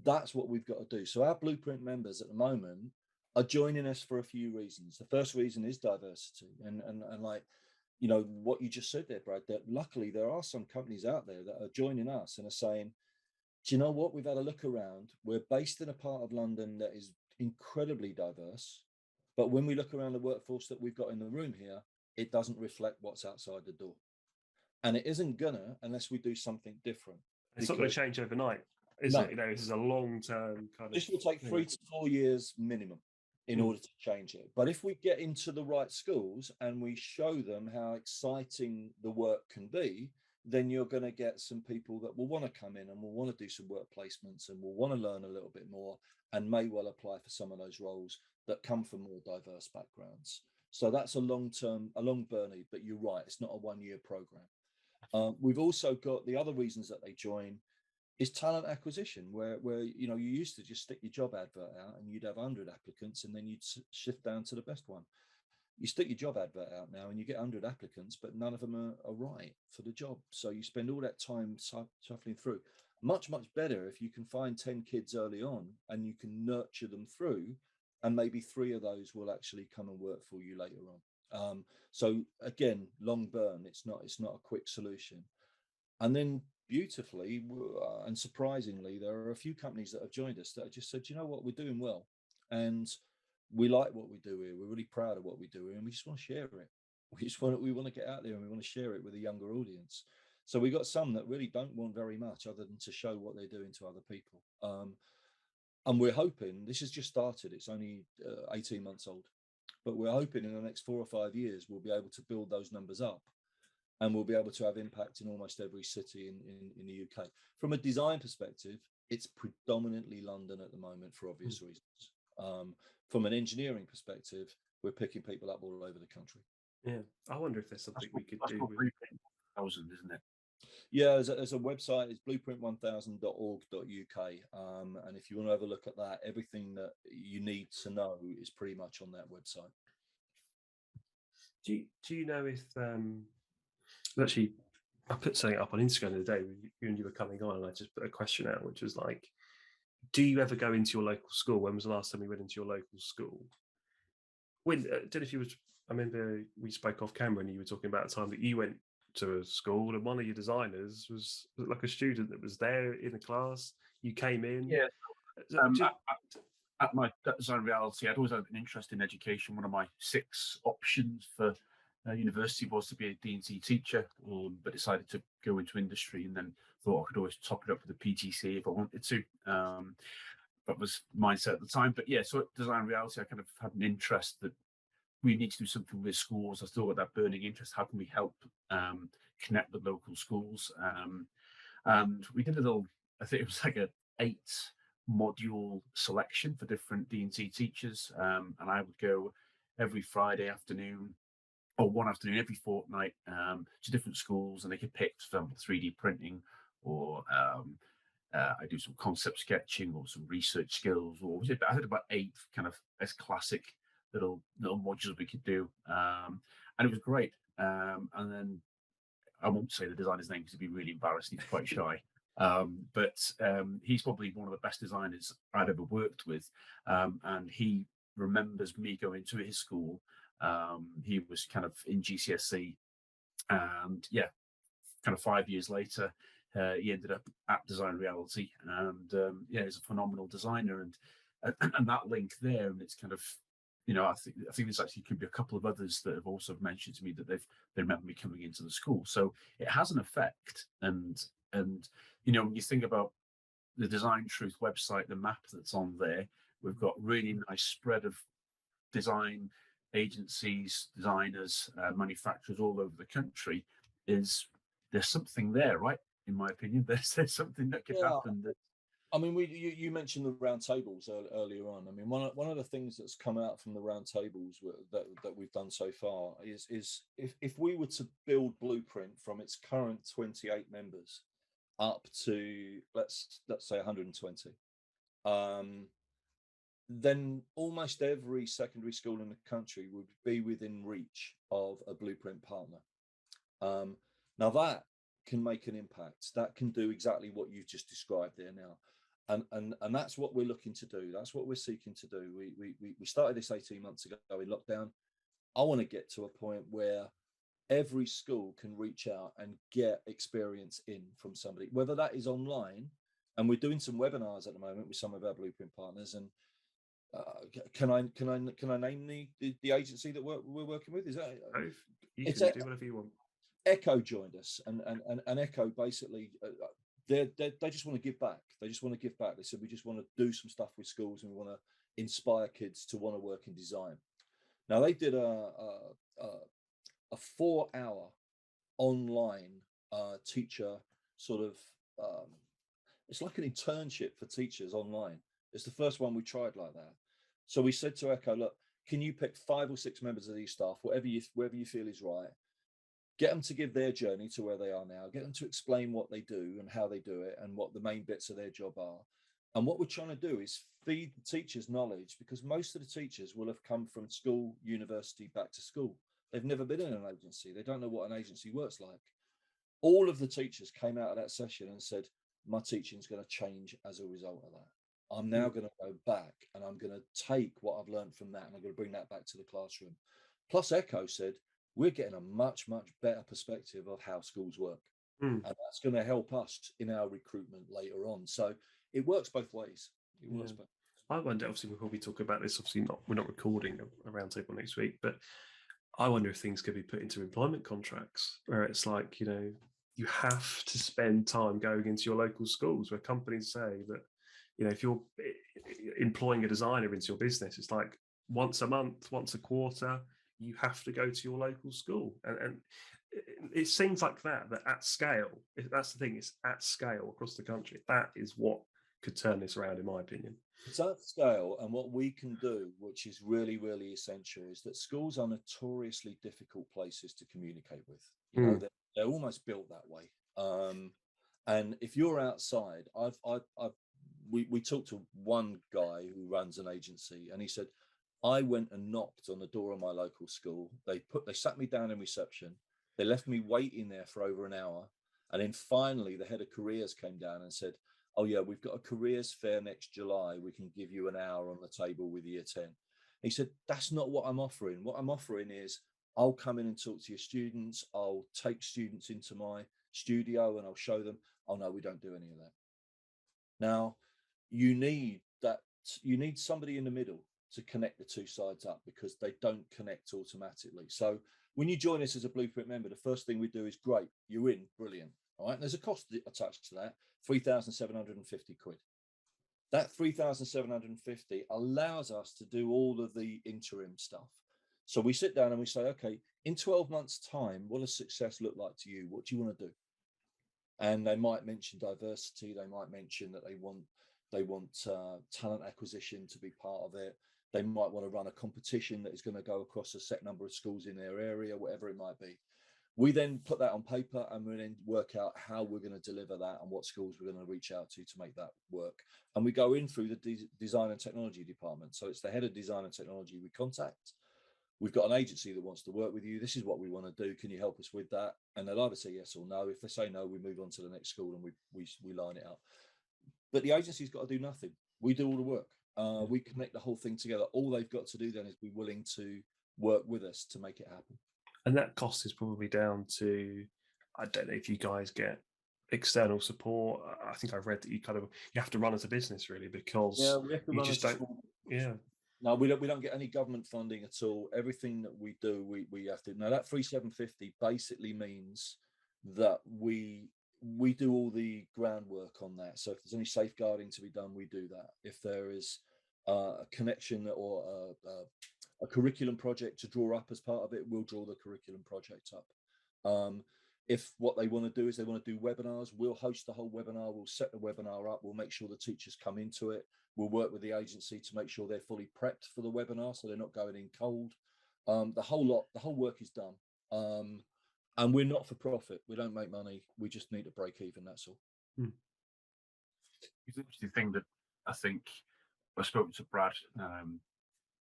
That's what we've got to do. So our Blueprint members at the moment are joining us for a few reasons. The first reason is diversity. And like, what you just said there, Brad, that luckily there are some companies out there that are joining us and are saying, do you know what? We've had a look around. We're based in a part of London that is incredibly diverse. But when we look around the workforce that we've got in the room here, it doesn't reflect what's outside the door. And it isn't gonna unless we do something different. It's not going to change overnight, is it? This is a long-term kind of... This will take 3 to 4 years minimum in order to change it. But if we get into the right schools and we show them how exciting the work can be, then you're going to get some people that will want to come in and will want to do some work placements and will want to learn a little bit more and may well apply for some of those roles that come from more diverse backgrounds. So that's a long burn, but you're right, it's not a 1-year program. We've also got the other reasons that they join is talent acquisition, where you used to just stick your job advert out and you'd have 100 applicants and then you'd shift down to the best one. You stick your job advert out now and you get 100 applicants, but none of them are right for the job. So you spend all that time shuffling through. Much better if you can find 10 kids early on and you can nurture them through, and maybe 3 of those will actually come and work for you later on. So again, long burn. It's not a quick solution. And then beautifully and surprisingly, there are a few companies that have joined us that have just said, you know what, we're doing well, and we like what we do here. We're really proud of what we do here, and we just want to share it. We want to get out there and we want to share it with a younger audience. So we got some that really don't want very much other than to show what they're doing to other people. And we're hoping, this has just started, it's only 18 months old, but we're hoping in the next 4 or 5 years, we'll be able to build those numbers up and we'll be able to have impact in almost every city in the UK. From a design perspective, it's predominantly London at the moment for obvious reasons. From an engineering perspective, we're picking people up all over the country. Yeah, I wonder if there's something we could do. Blueprint 1000, isn't it? Yeah, there's a website. It's blueprint1000.org.uk, and if you want to have a look at that, everything that you need to know is pretty much on that website. Do you know if actually I put something up on Instagram the other day when you were coming on, and I just put a question out, which was like, do you ever go into your local school? When was the last time you went into your local school? When I don't know if you was. I remember we spoke off camera and you were talking about a time that you went to a school, and one of your designers was like a student that was there in the class. You came in. Yeah. Do- At my design reality, I'd always had an interest in education. One of my 6 options for university was to be a D&T teacher, but decided to go into industry, and then thought I could always top it up with a PGC if I wanted to. That was mindset at the time. But yeah, so at design reality, I kind of had an interest that we need to do something with schools. I still got that burning interest. How can we help connect with local schools? And we did a little, I think it was like a 8-module selection for different D&T teachers. And I would go every Friday afternoon, or one afternoon every fortnight, to different schools, and they could pick, for example, 3D printing, or I do some concept sketching or some research skills, or I had about 8 kind of as classic little modules we could do, and it was great. And then I won't say the designer's name because he'd be really embarrassed. He's quite shy. But he's probably one of the best designers I'd ever worked with. And he remembers me going to his school. He was kind of in GCSE. And yeah, kind of 5 years later, he ended up at Design Reality. And yeah, he's a phenomenal designer. And that link there, and it's kind of, I think there's actually could be a couple of others that have also mentioned to me that they remember me coming into the school. So it has an effect. And when you think about the Design Truth website, the map that's on there, we've got really nice spread of design agencies, designers, manufacturers all over the country. There's something there, right? In my opinion, there's something that could happen. That I mean, you mentioned the round tables earlier on. I mean, one of the things that's come out from the round tables that we've done so far is if we were to build Blueprint from its current 28 members up to let's say 120, then almost every secondary school in the country would be within reach of a Blueprint partner. Now that can make an impact. That can do exactly what you've just described there now. And that's what we're looking to do. That's what we're seeking to do. We started this 18 months ago in lockdown. I want to get to a point where every school can reach out and get experience in from somebody, whether that is online. And we're doing some webinars at the moment with some of our Blueprint partners. And can I name the agency that we're working with? Is that you can do whatever you want. Echo joined us, and Echo basically they just want to give back. They just want to give back. They said we just want to do some stuff with schools, and we want to inspire kids to want to work in design. Now they did a 4-hour online teacher sort of it's like an internship for teachers online. It's the first one we tried like that. So we said to Echo, look, can you pick 5 or 6 members of these staff, wherever you feel is right, get them to give their journey to where they are now, get them to explain what they do and how they do it and what the main bits of their job are. And what we're trying to do is feed the teachers knowledge, because most of the teachers will have come from school, university, back to school. They've never been in an agency. They don't know what an agency works like. All of the teachers came out of that session and said, my teaching is going to change as a result of that. I'm now going to go back and I'm going to take what I've learned from that and I'm going to bring that back to the classroom. Plus, Echo said, we're getting a much, much better perspective of how schools work. And that's going to help us in our recruitment later on. So it works both ways. It works both. I wonder, obviously, we'll probably talk about this. Obviously, we're not recording a roundtable next week, but I wonder if things could be put into employment contracts where it's like, you have to spend time going into your local schools, where companies say that, if you're employing a designer into your business, it's like once a month, once a quarter, you have to go to your local school. And it seems like that at scale, that's the thing, it's at scale across the country. That is what could turn this around, in my opinion. It's at scale, and what we can do, which is really, really essential, is that schools are notoriously difficult places to communicate with. They're almost built that way. And if you're outside, we talked to one guy who runs an agency, and he said, I went and knocked on the door of my local school. They sat me down in reception. They left me waiting there for over an hour. And then finally, the head of careers came down and said, oh yeah, we've got a careers fair next July. We can give you an hour on the table with year 10. He said, that's not what I'm offering. What I'm offering is I'll come in and talk to your students. I'll take students into my studio and I'll show them, oh no, we don't do any of that. Now, you need somebody in the middle to connect the two sides up, because they don't connect automatically. So when you join us as a Blueprint member, the first thing we do is, great, you're in, brilliant. All right, there's a cost attached to that, 3,750 quid. That 3,750 allows us to do all of the interim stuff. So we sit down and we say, okay, in 12 months' time, what does success look like to you? What do you want to do? And they might mention diversity. They might mention that they want talent acquisition to be part of it. They might want to run a competition that is going to go across a set number of schools in their area, whatever it might be. We then put that on paper and we then work out how we're going to deliver that and what schools we're going to reach out to make that work. And we go in through the design and technology department. So it's the head of design and technology we contact. We've got an agency that wants to work with you. This is what we want to do. Can you help us with that? And they'll either say yes or no. If they say no, we move on to the next school and we line it up. But the agency's got to do nothing. We do all the work. We connect the whole thing together. All they've got to do then is be willing to work with us to make it happen. And that cost is probably down to, I don't know if you guys get external support. I think I've read that you have to run as a business really, because we have to run just don't. Yeah. No, we don't get any government funding at all. Everything that we do, we have to. Now that 3,750 basically means that we do all the groundwork on that. So if there's any safeguarding to be done, we do that. If there is a connection or a curriculum project to draw up as part of it, we'll draw the curriculum project up. If what they want to do is they want to do webinars, we'll host the whole webinar, we'll set the webinar up, we'll make sure the teachers come into it, we'll work with the agency to make sure they're fully prepped for the webinar so they're not going in cold. The whole work is done. And we're not for profit, we don't make money, we just need to break even, that's all. It's an interesting thing that I think I've spoken to Brad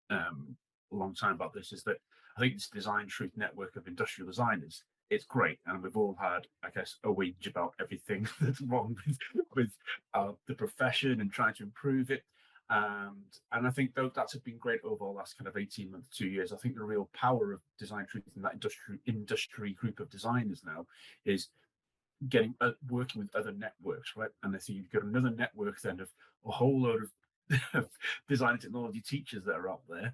a long time about this, is that I think this Design Truth network of industrial designers, it's great, and we've all had, I guess, a whinge about everything that's wrong with the profession and trying to improve it. And I think that's been great over the last kind of 18 months, 2 years. I think the real power of Design Truth and that industry group of designers now is getting working with other networks, right? And I think you've got another network then of a whole load of design and technology teachers that are out there.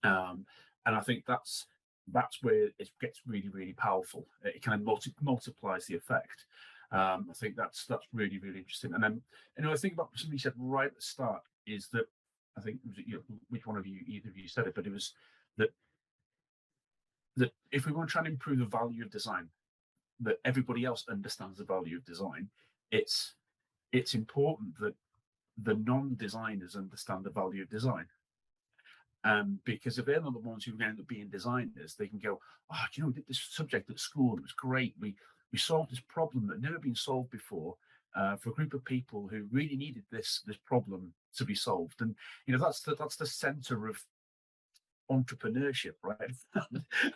And I think that's where it gets really, really powerful. It kind of multiplies the effect. I think that's really, really interesting. And then, I think about something you said right at the start is that, I think, which one of you, either of you said it, but it was that if we want to try and improve the value of design, that everybody else understands the value of design, it's important that the non-designers understand the value of design. Because if they're not the ones who end up being designers, they can go, oh, we did this subject at school, it was great. We solved this problem that had never been solved before for a group of people who really needed this problem to be solved. And that's the center of entrepreneurship, right?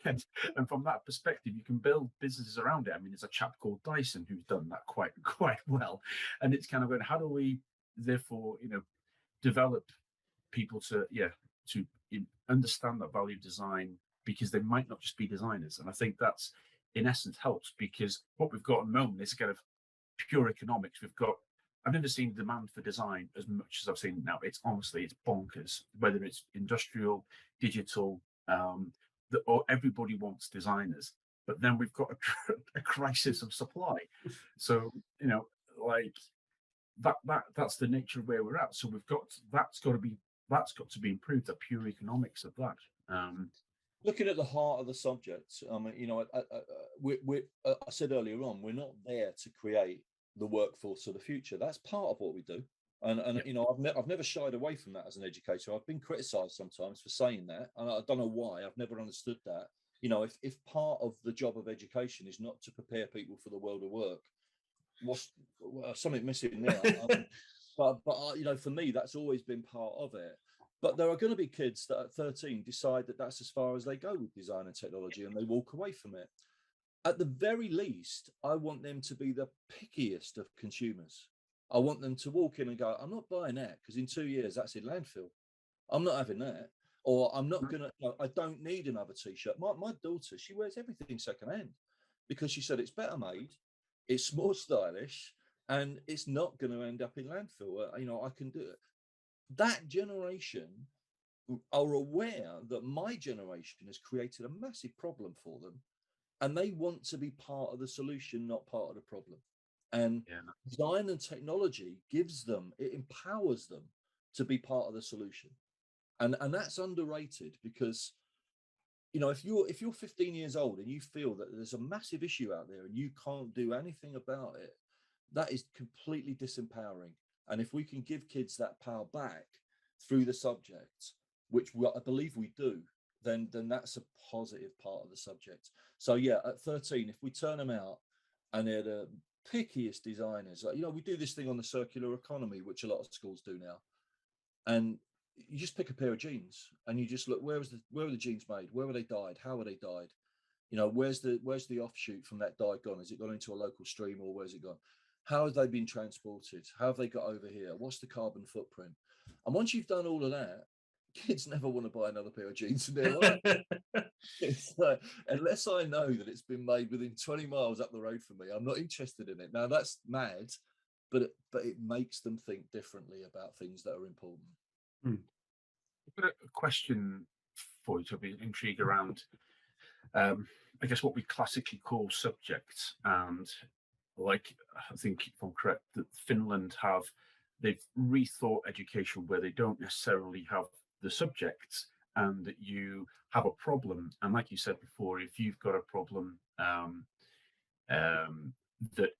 and from that perspective, you can build businesses around it. I mean, there's a chap called Dyson who's done that quite well. And it's kind of going, how do we therefore, develop people to understand that value of design, because they might not just be designers. And I think that's in essence helps, because what we've got at the moment is kind of pure economics. I've never seen demand for design as much as I've seen now. It's bonkers, whether it's industrial, digital, or everybody wants designers, but then we've got a crisis of supply. So, that's the nature of where we're at. So that's got to be improved, the pure economics of that. Looking at the heart of the subject, I said earlier on, we're not there to create the workforce of the future. That's part of what we do, and I've never shied away from that as an educator. I've been criticised sometimes for saying that, and I don't know why. I've never understood that. If part of the job of education is not to prepare people for the world of work, what's something missing there? But for me, that's always been part of it. But there are going to be kids that at 13 decide that that's as far as they go with design and technology, and they walk away from it. At the very least, I want them to be the pickiest of consumers. I want them to walk in and go, I'm not buying that, because in 2 years, that's in landfill. I'm not having that. Or I'm not gonna, I don't need another t-shirt. My daughter, she wears everything secondhand because she said it's better made, it's more stylish, and it's not going to end up in landfill. I can do it. That generation are aware that my generation has created a massive problem for them, and they want to be part of the solution, not part of the problem. And design and technology gives them, it empowers them to be part of the solution. And that's underrated because, if you're 15 years old and you feel that there's a massive issue out there and you can't do anything about it, that is completely disempowering. And if we can give kids that power back through the subject, which I believe we do, then that's a positive part of the subject. So yeah, at 13, if we turn them out and they're the pickiest designers, we do this thing on the circular economy, which a lot of schools do now. And you just pick a pair of jeans and you just look, where were the jeans made? Where were they dyed? How were they dyed? Where's the offshoot from that dye gone? Has it gone into a local stream, or where's it gone? How have they been transported? How have they got over here? What's the carbon footprint? And once you've done all of that, kids never want to buy another pair of jeans in their life. It's like, unless I know that it's been made within 20 miles up the road from me, I'm not interested in it. Now that's mad, but it makes them think differently about things that are important. I've got a question for you to be intrigued around, I guess, what we classically call subjects. And like, I think if I'm correct, that Finland they've rethought education where they don't necessarily have the subjects, and that you have a problem. And like you said before, if you've got a problem that,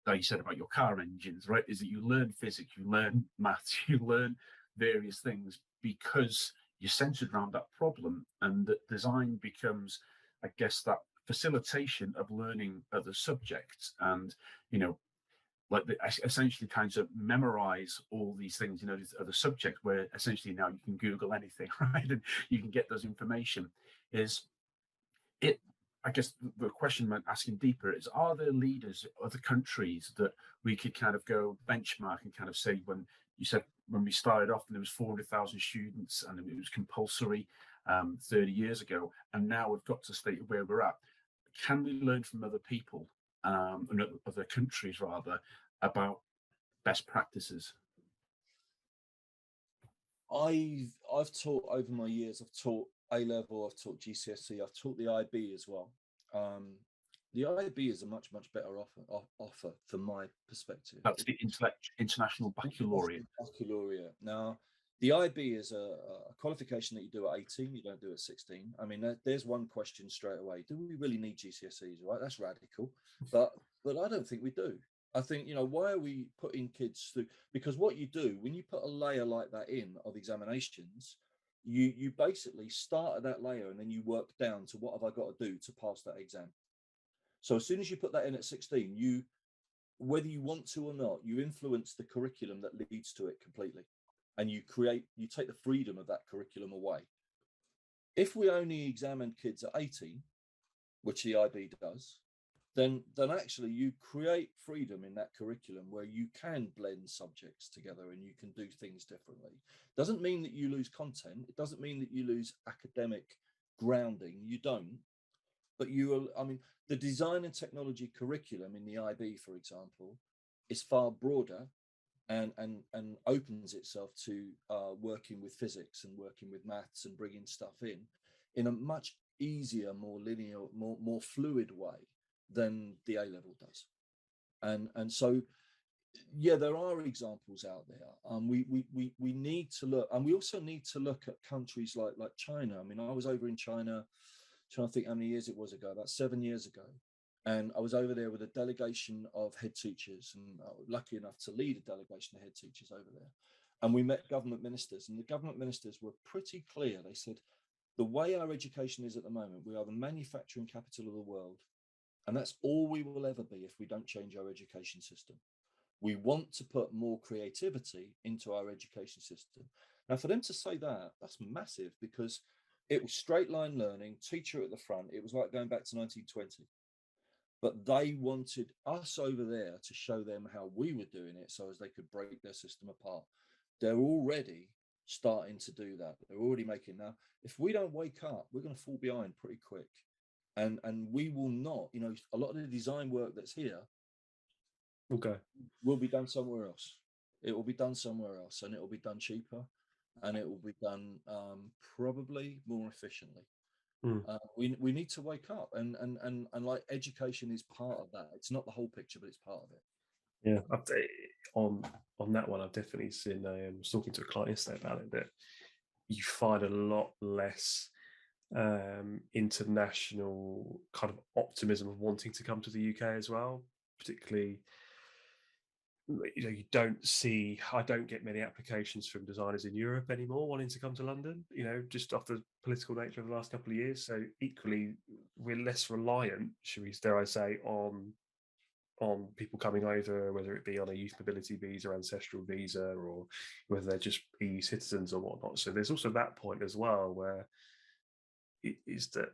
like you said about your car engines, right, is that you learn physics, you learn maths, you learn various things because you're centered around that problem, and that design becomes, I guess, that facilitation of learning other subjects. And like essentially kind of memorize all these things, these other subjects, where essentially now you can Google anything, right, and you can get those information. I guess the question I'm asking deeper is, are there leaders, other countries that we could kind of go benchmark and kind of say, when you said when we started off and there was 400,000 students and it was compulsory 30 years ago, and now we've got to the state where we're at, can we learn from other people, other countries rather, about best practices? I've taught over my years. I've taught A-level, I've taught GCSE, I've taught the IB as well. The IB is a much better offer from my perspective. That's the International Baccalaureate. Now, the IB is a qualification that you do at 18, you don't do at 16. I mean, there's one question straight away. Do we really need GCSEs, right? That's radical. But I don't think we do. I think, why are we putting kids through? Because what you do, when you put a layer like that in of examinations, you basically start at that layer and then you work down to what have I got to do to pass that exam. So as soon as you put that in at 16, whether you want to or not, you influence the curriculum that leads to it completely. And you take the freedom of that curriculum away. If we only examine kids at 18, which the IB does, then actually you create freedom in that curriculum where you can blend subjects together and you can do things differently. Doesn't mean that you lose content. It doesn't mean that you lose academic grounding. You don't. But the design and technology curriculum in the IB, for example, is far broader and opens itself to working with physics and working with maths and bringing stuff in a much easier, more linear, more fluid way than the A-level does. And so, yeah, there are examples out there. We need to look, and we also need to look at countries like China. I mean, I was over in China, trying to think how many years it was ago, about 7 years ago. And I was over there with a delegation of head teachers, and I was lucky enough to lead a delegation of head teachers over there. And we met government ministers, and the government ministers were pretty clear. They said, the way our education is at the moment, we are the manufacturing capital of the world. And that's all we will ever be if we don't change our education system. We want to put more creativity into our education system. Now, for them to say that, that's massive, because it was straight line learning, teacher at the front. It was like going back to 1920. But they wanted us over there to show them how we were doing it so as they could break their system apart. They're already starting to do that. They're already making now. If we don't wake up, we're going to fall behind pretty quick, and we will not. You know, a lot of the design work that's here will be done somewhere else. It will be done somewhere else, and it will be done cheaper, and it will be done probably more efficiently. We need to wake up, and like education is part of that. It's not the whole picture, but it's part of it. Yeah, on that one, I've definitely seen. I was talking to a client yesterday about it, that you find a lot less international kind of optimism of wanting to come to the UK as well. Particularly, you know, I don't get many applications from designers in Europe anymore wanting to come to London. You know, just off the political nature of the last couple of years. So equally, we're less reliant, dare I say, on people coming over, whether it be on a youth mobility visa, ancestral visa, or whether they're just EU citizens or whatnot. So there's also that point as well, where it is that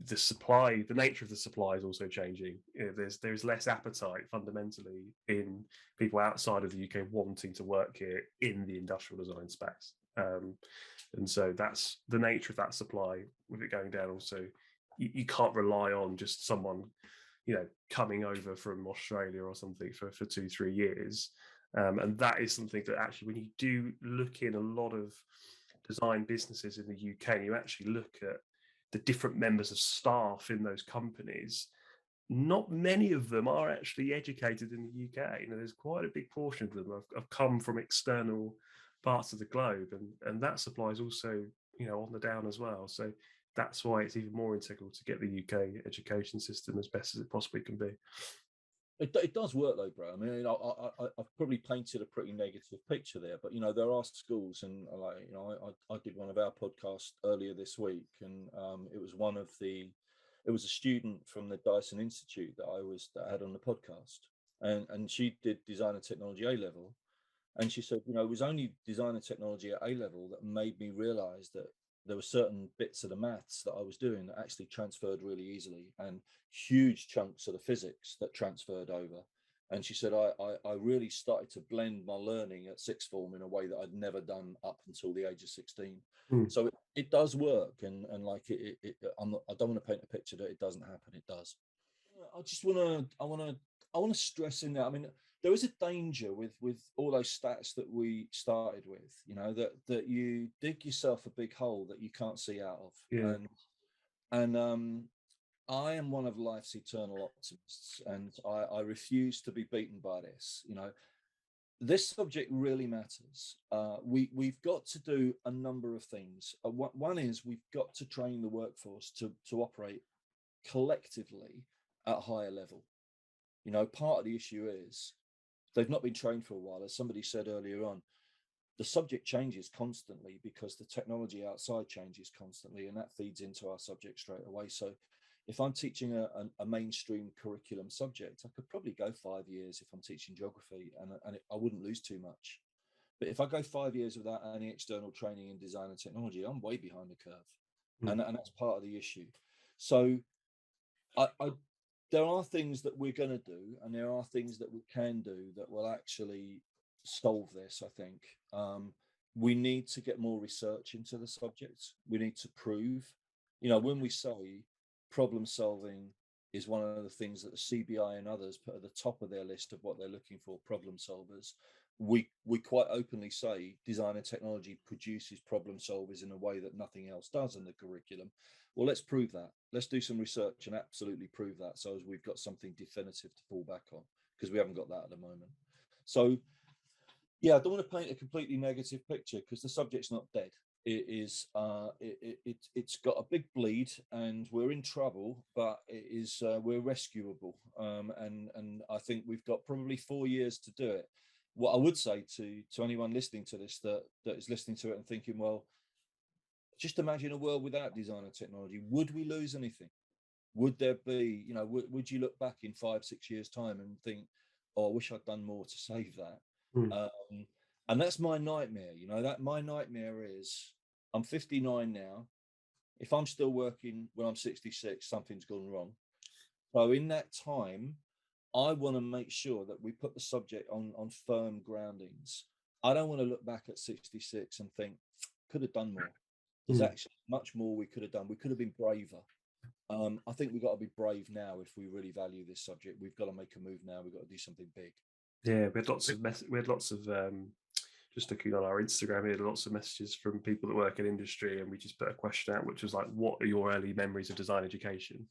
the nature of the supply is also changing. You know, there's less appetite fundamentally in people outside of the UK wanting to work here in the industrial design space. And so that's the nature of that supply. With it going down, also, you can't rely on just someone, you know, coming over from Australia or something for 2-3 years. And that is something that actually, when you do look in a lot of design businesses in the UK, you actually look at the different members of staff in those companies, not many of them are actually educated in the UK. You know, there's quite a big portion of them have come from external parts of the globe, and that supply is also, you know, on the down as well. So that's why it's even more integral to get the UK education system as best as it possibly can be. It does work though, bro. I mean, I've probably painted a pretty negative picture there, but you know, there are schools, and like, you know, I did one of our podcasts earlier this week, and it was a student from the Dyson Institute that I had on the podcast, and she did design and technology A level, and she said, you know, it was only design and technology at A level that made me realize that there were certain bits of the maths that I was doing that actually transferred really easily, and huge chunks of the physics that transferred over. And she said, I really started to blend my learning at sixth form in a way that I'd never done up until the age of 16. So it does work. And like, I don't want to paint a picture that it doesn't happen. It does. I want to stress in that. I mean, there is a danger with all those stats that we started with, you know, that you dig yourself a big hole that you can't see out of. Yeah. And I am one of life's eternal optimists, and I refuse to be beaten by this. You know, this subject really matters. We've got to do a number of things. One is we've got to train the workforce to operate collectively at a higher level. You know, part of the issue is they've not been trained for a while. As somebody said earlier on, the subject changes constantly because the technology outside changes constantly, and that feeds into our subject straight away. So if I'm teaching a mainstream curriculum subject, I could probably go 5 years if I'm teaching geography, and I wouldn't lose too much. But if I go 5 years without any external training in design and technology, I'm way behind the curve. And that's part of the issue. So there are things that we're going to do, and there are things that we can do that will actually solve this. I think we need to get more research into the subject. We need to prove, you know, when we say problem solving is one of the things that the CBI and others put at the top of their list of what they're looking for, problem solvers. We quite openly say design and technology produces problem solvers in a way that nothing else does in the curriculum. Well, let's prove that. Let's do some research and absolutely prove that, so as we've got something definitive to fall back on, because we haven't got that at the moment. So yeah, I don't want to paint a completely negative picture, because the subject's not dead. It is it's got a big bleed, and we're in trouble, but it is we're rescuable, and I think we've got probably 4 years to do it. What I would say to anyone listening to this that is listening to it and thinking, well, just imagine a world without design and technology. Would we lose anything? Would there be, you know, would you look back in 5-6 years time and think, oh, I wish I'd done more to save that? And that's my nightmare. You know, that my nightmare is, I'm 59 now. If I'm still working when I'm 66, something's gone wrong. So in that time, I want to make sure that we put the subject on firm groundings. I don't want to look back at 66 and think, could have done more. There's actually much more we could have done. We could have been braver. I think we've got to be brave now if we really value this subject. We've got to make a move now. We've got to do something big. Yeah, we had lots of just looking on our Instagram, we had lots of messages from people that work in industry, and we just put a question out, which was like, what are your early memories of design education?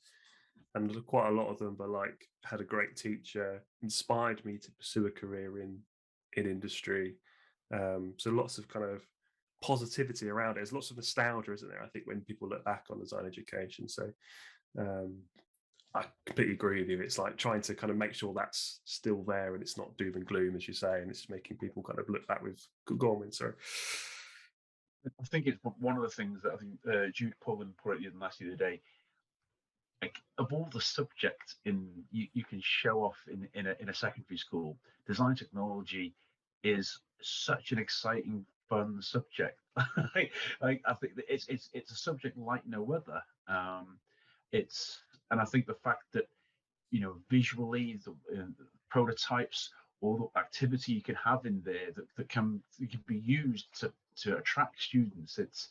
And quite a lot of them were like, had a great teacher, inspired me to pursue a career in industry. So lots of kind of positivity around it. There's lots of nostalgia, isn't there? I think when people look back on design education. So I completely agree with you. It's like trying to kind of make sure that's still there and it's not doom and gloom, as you say, and it's making people kind of look back with go on, sorry. I think it's one of the things that I think Jude Pullen put it last the other day. Like, of all the subjects you can show off in a secondary school, design technology is such an exciting, fun subject. I think that it's a subject like no other. And I think the fact that, you know, visually the prototypes, all the activity you can have in there that can be used to attract students. It's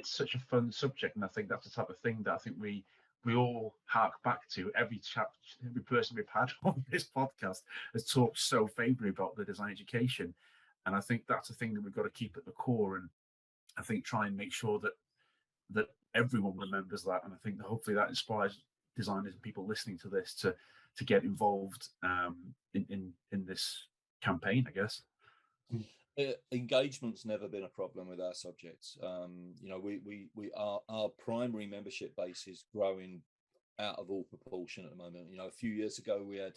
such a fun subject, and I think that's the type of thing that I think we all hark back to. Every person we've had on this podcast has talked so favorably about the design education, and I think that's a thing that we've got to keep at the core, and I think try and make sure that everyone remembers that, and I think that hopefully that inspires designers and people listening to this to get involved in this campaign, I guess. Engagement's never been a problem with our subjects. You know, our primary membership base is growing out of all proportion at the moment. You know, a few years ago we had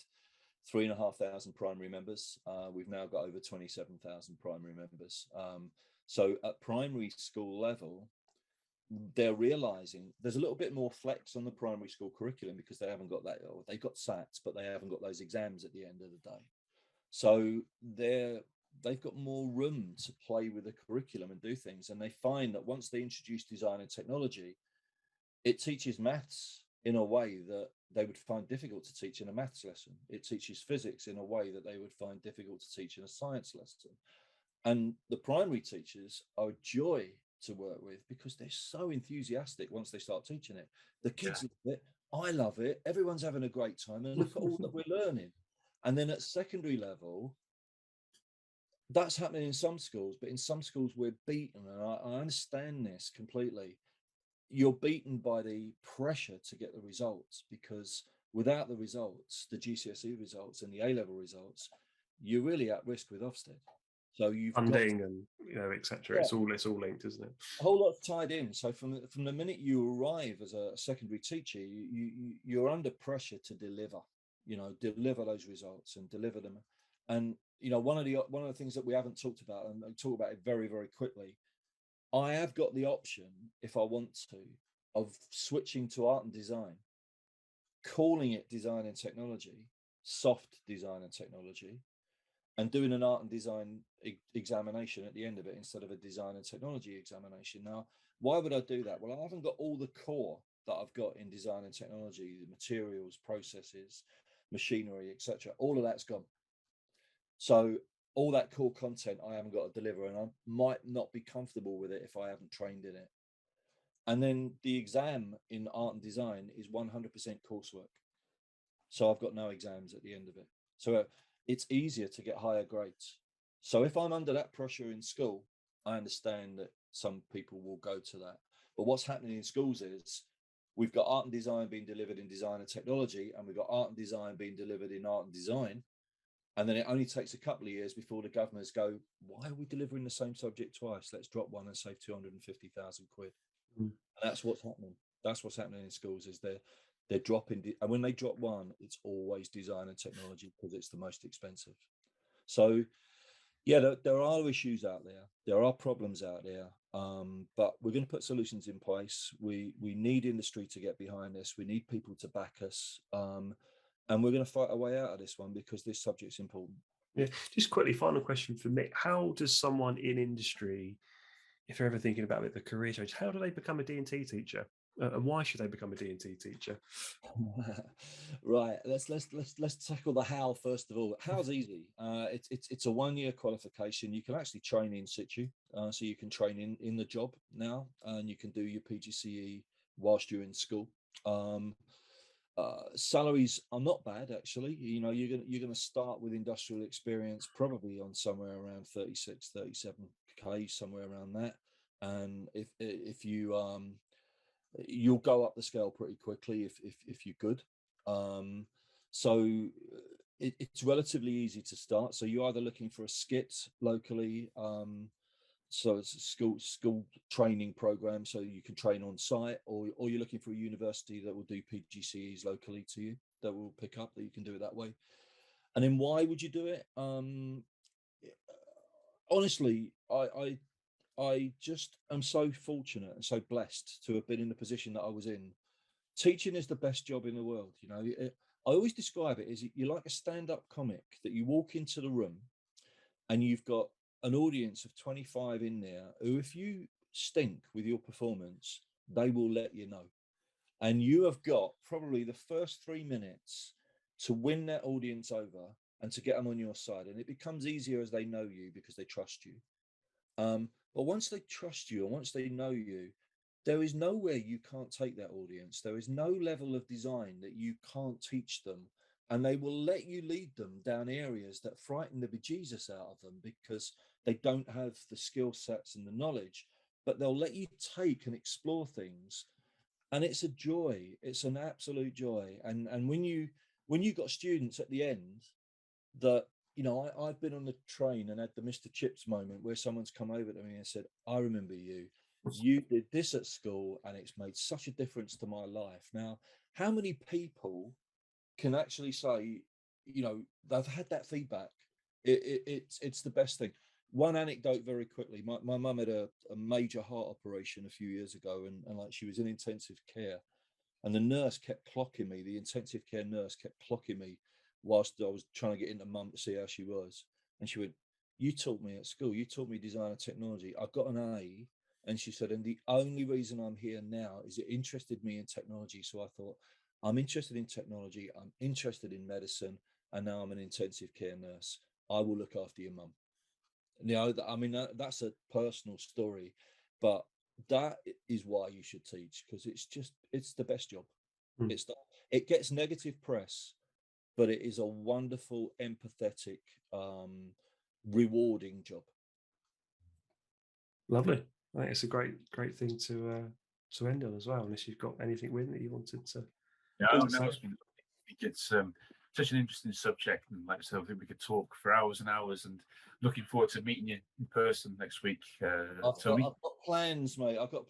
3,500 primary members. We've now got over 27,000 primary members. So at primary school level, they're realizing there's a little bit more flex on the primary school curriculum because they haven't got that, or they've got SATs, but they haven't got those exams at the end of the day. So they've got more room to play with the curriculum and do things. And they find that once they introduce design and technology, it teaches maths in a way that they would find difficult to teach in a maths lesson. It teaches physics in a way that they would find difficult to teach in a science lesson. And the primary teachers are a joy to work with because they're so enthusiastic once they start teaching it. The kids love it. I love it. Everyone's having a great time. And look at all that we're learning. And then at secondary level, that's happening in some schools, but in some schools we're beaten. And I understand this completely. You're beaten by the pressure to get the results, because without the results, the GCSE results and the A-level results, you're really at risk with Ofsted. So you've funding and, you know, etc. It's all linked, isn't it? A whole lot tied in. So from the minute you arrive as a secondary teacher, you're under pressure to deliver those results and deliver them. And you know, one of the things that we haven't talked about, and I'll talk about it very, very quickly. I have got the option, if I want to, of switching to art and design, calling it design and technology, soft design and technology, and doing an art and design examination at the end of it instead of a design and technology examination. Now, why would I do that? Well, I haven't got all the core that I've got in design and technology, the materials, processes, machinery, etc. All of that's gone. So all that core content I haven't got to deliver, and I might not be comfortable with it if I haven't trained in it. And then the exam in art and design is 100% coursework. So I've got no exams at the end of it. So it's easier to get higher grades. So if I'm under that pressure in school, I understand that some people will go to that. But what's happening in schools is we've got art and design being delivered in design and technology, and we've got art and design being delivered in art and design. And then it only takes a couple of years before the governors go, why are we delivering the same subject twice? Let's drop one and save 250,000 quid. And that's what's happening. That's what's happening in schools, is they're dropping, and when they drop one, it's always design and technology because it's the most expensive. So yeah, there are issues out there. There are problems out there, but we're going to put solutions in place. We need industry to get behind this. We need people to back us. And we're going to fight our way out of this one because this subject's important. Yeah, just quickly, final question for Mick. How does someone in industry if you're ever thinking about it, the career change, how do they become a D&T teacher? And why should they become a D&T teacher? Right, let's tackle the how first of all. How's easy. It's a 1-year qualification. You can actually train in situ, so you can train in the job now, and you can do your PGCE whilst you're in school. Salaries are not bad actually. You know, you're gonna start with industrial experience probably on somewhere around 36, 37K, somewhere around that. And if you you'll go up the scale pretty quickly if you're good. So it's relatively easy to start. So you're either looking for a skit locally, so it's a school training program, so you can train on site, or you're looking for a university that will do PGCEs locally to you, that will pick up, that you can do it that way. And then why would you do it? Honestly, I just am so fortunate and so blessed to have been in the position that I was in. Teaching is the best job in the world. You know, I always describe it as you're like a stand-up comic that you walk into the room and you've got an audience of 25 in there who, if you stink with your performance, they will let you know. And you have got probably the first 3 minutes to win that audience over and to get them on your side. And it becomes easier as they know you because they trust you. But once they trust you and once they know you, there is nowhere you can't take that audience. There is no level of design that you can't teach them. And they will let you lead them down areas that frighten the bejesus out of them because they don't have the skill sets and the knowledge, but they'll let you take and explore things. And it's a joy. It's an absolute joy. And when you got students at the end that, you know, I've been on the train and had the Mr. Chips moment where someone's come over to me and said, I remember you did this at school and it's made such a difference to my life. Now, how many people can actually say, you know, they've had that feedback? It's the best thing. One anecdote very quickly. My mum had a major heart operation a few years ago, and like she was in intensive care, and the nurse kept clocking me. The intensive care nurse kept clocking me whilst I was trying to get into mum to see how she was. And she went, you taught me at school, you taught me design and technology. I got an A. And she said, and the only reason I'm here now is it interested me in technology. So I thought, I'm interested in technology, I'm interested in medicine, and now I'm an intensive care nurse. I will look after your mum. You know, I mean, that's a personal story, but that is why you should teach, because it's the best job. It gets negative press, but it is a wonderful, empathetic, rewarding job. Lovely. I think it's a great thing to end on as well. Unless you've got anything with that you wanted to. Yeah, I think it's such an interesting subject, and like I said, I think we could talk for hours and hours. And looking forward to meeting you in person next week, Tony. I've got plans, mate. I've got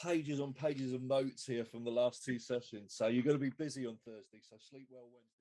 pages on pages of notes here from the last 2 sessions. So you're going to be busy on Thursday. So sleep well Wednesday.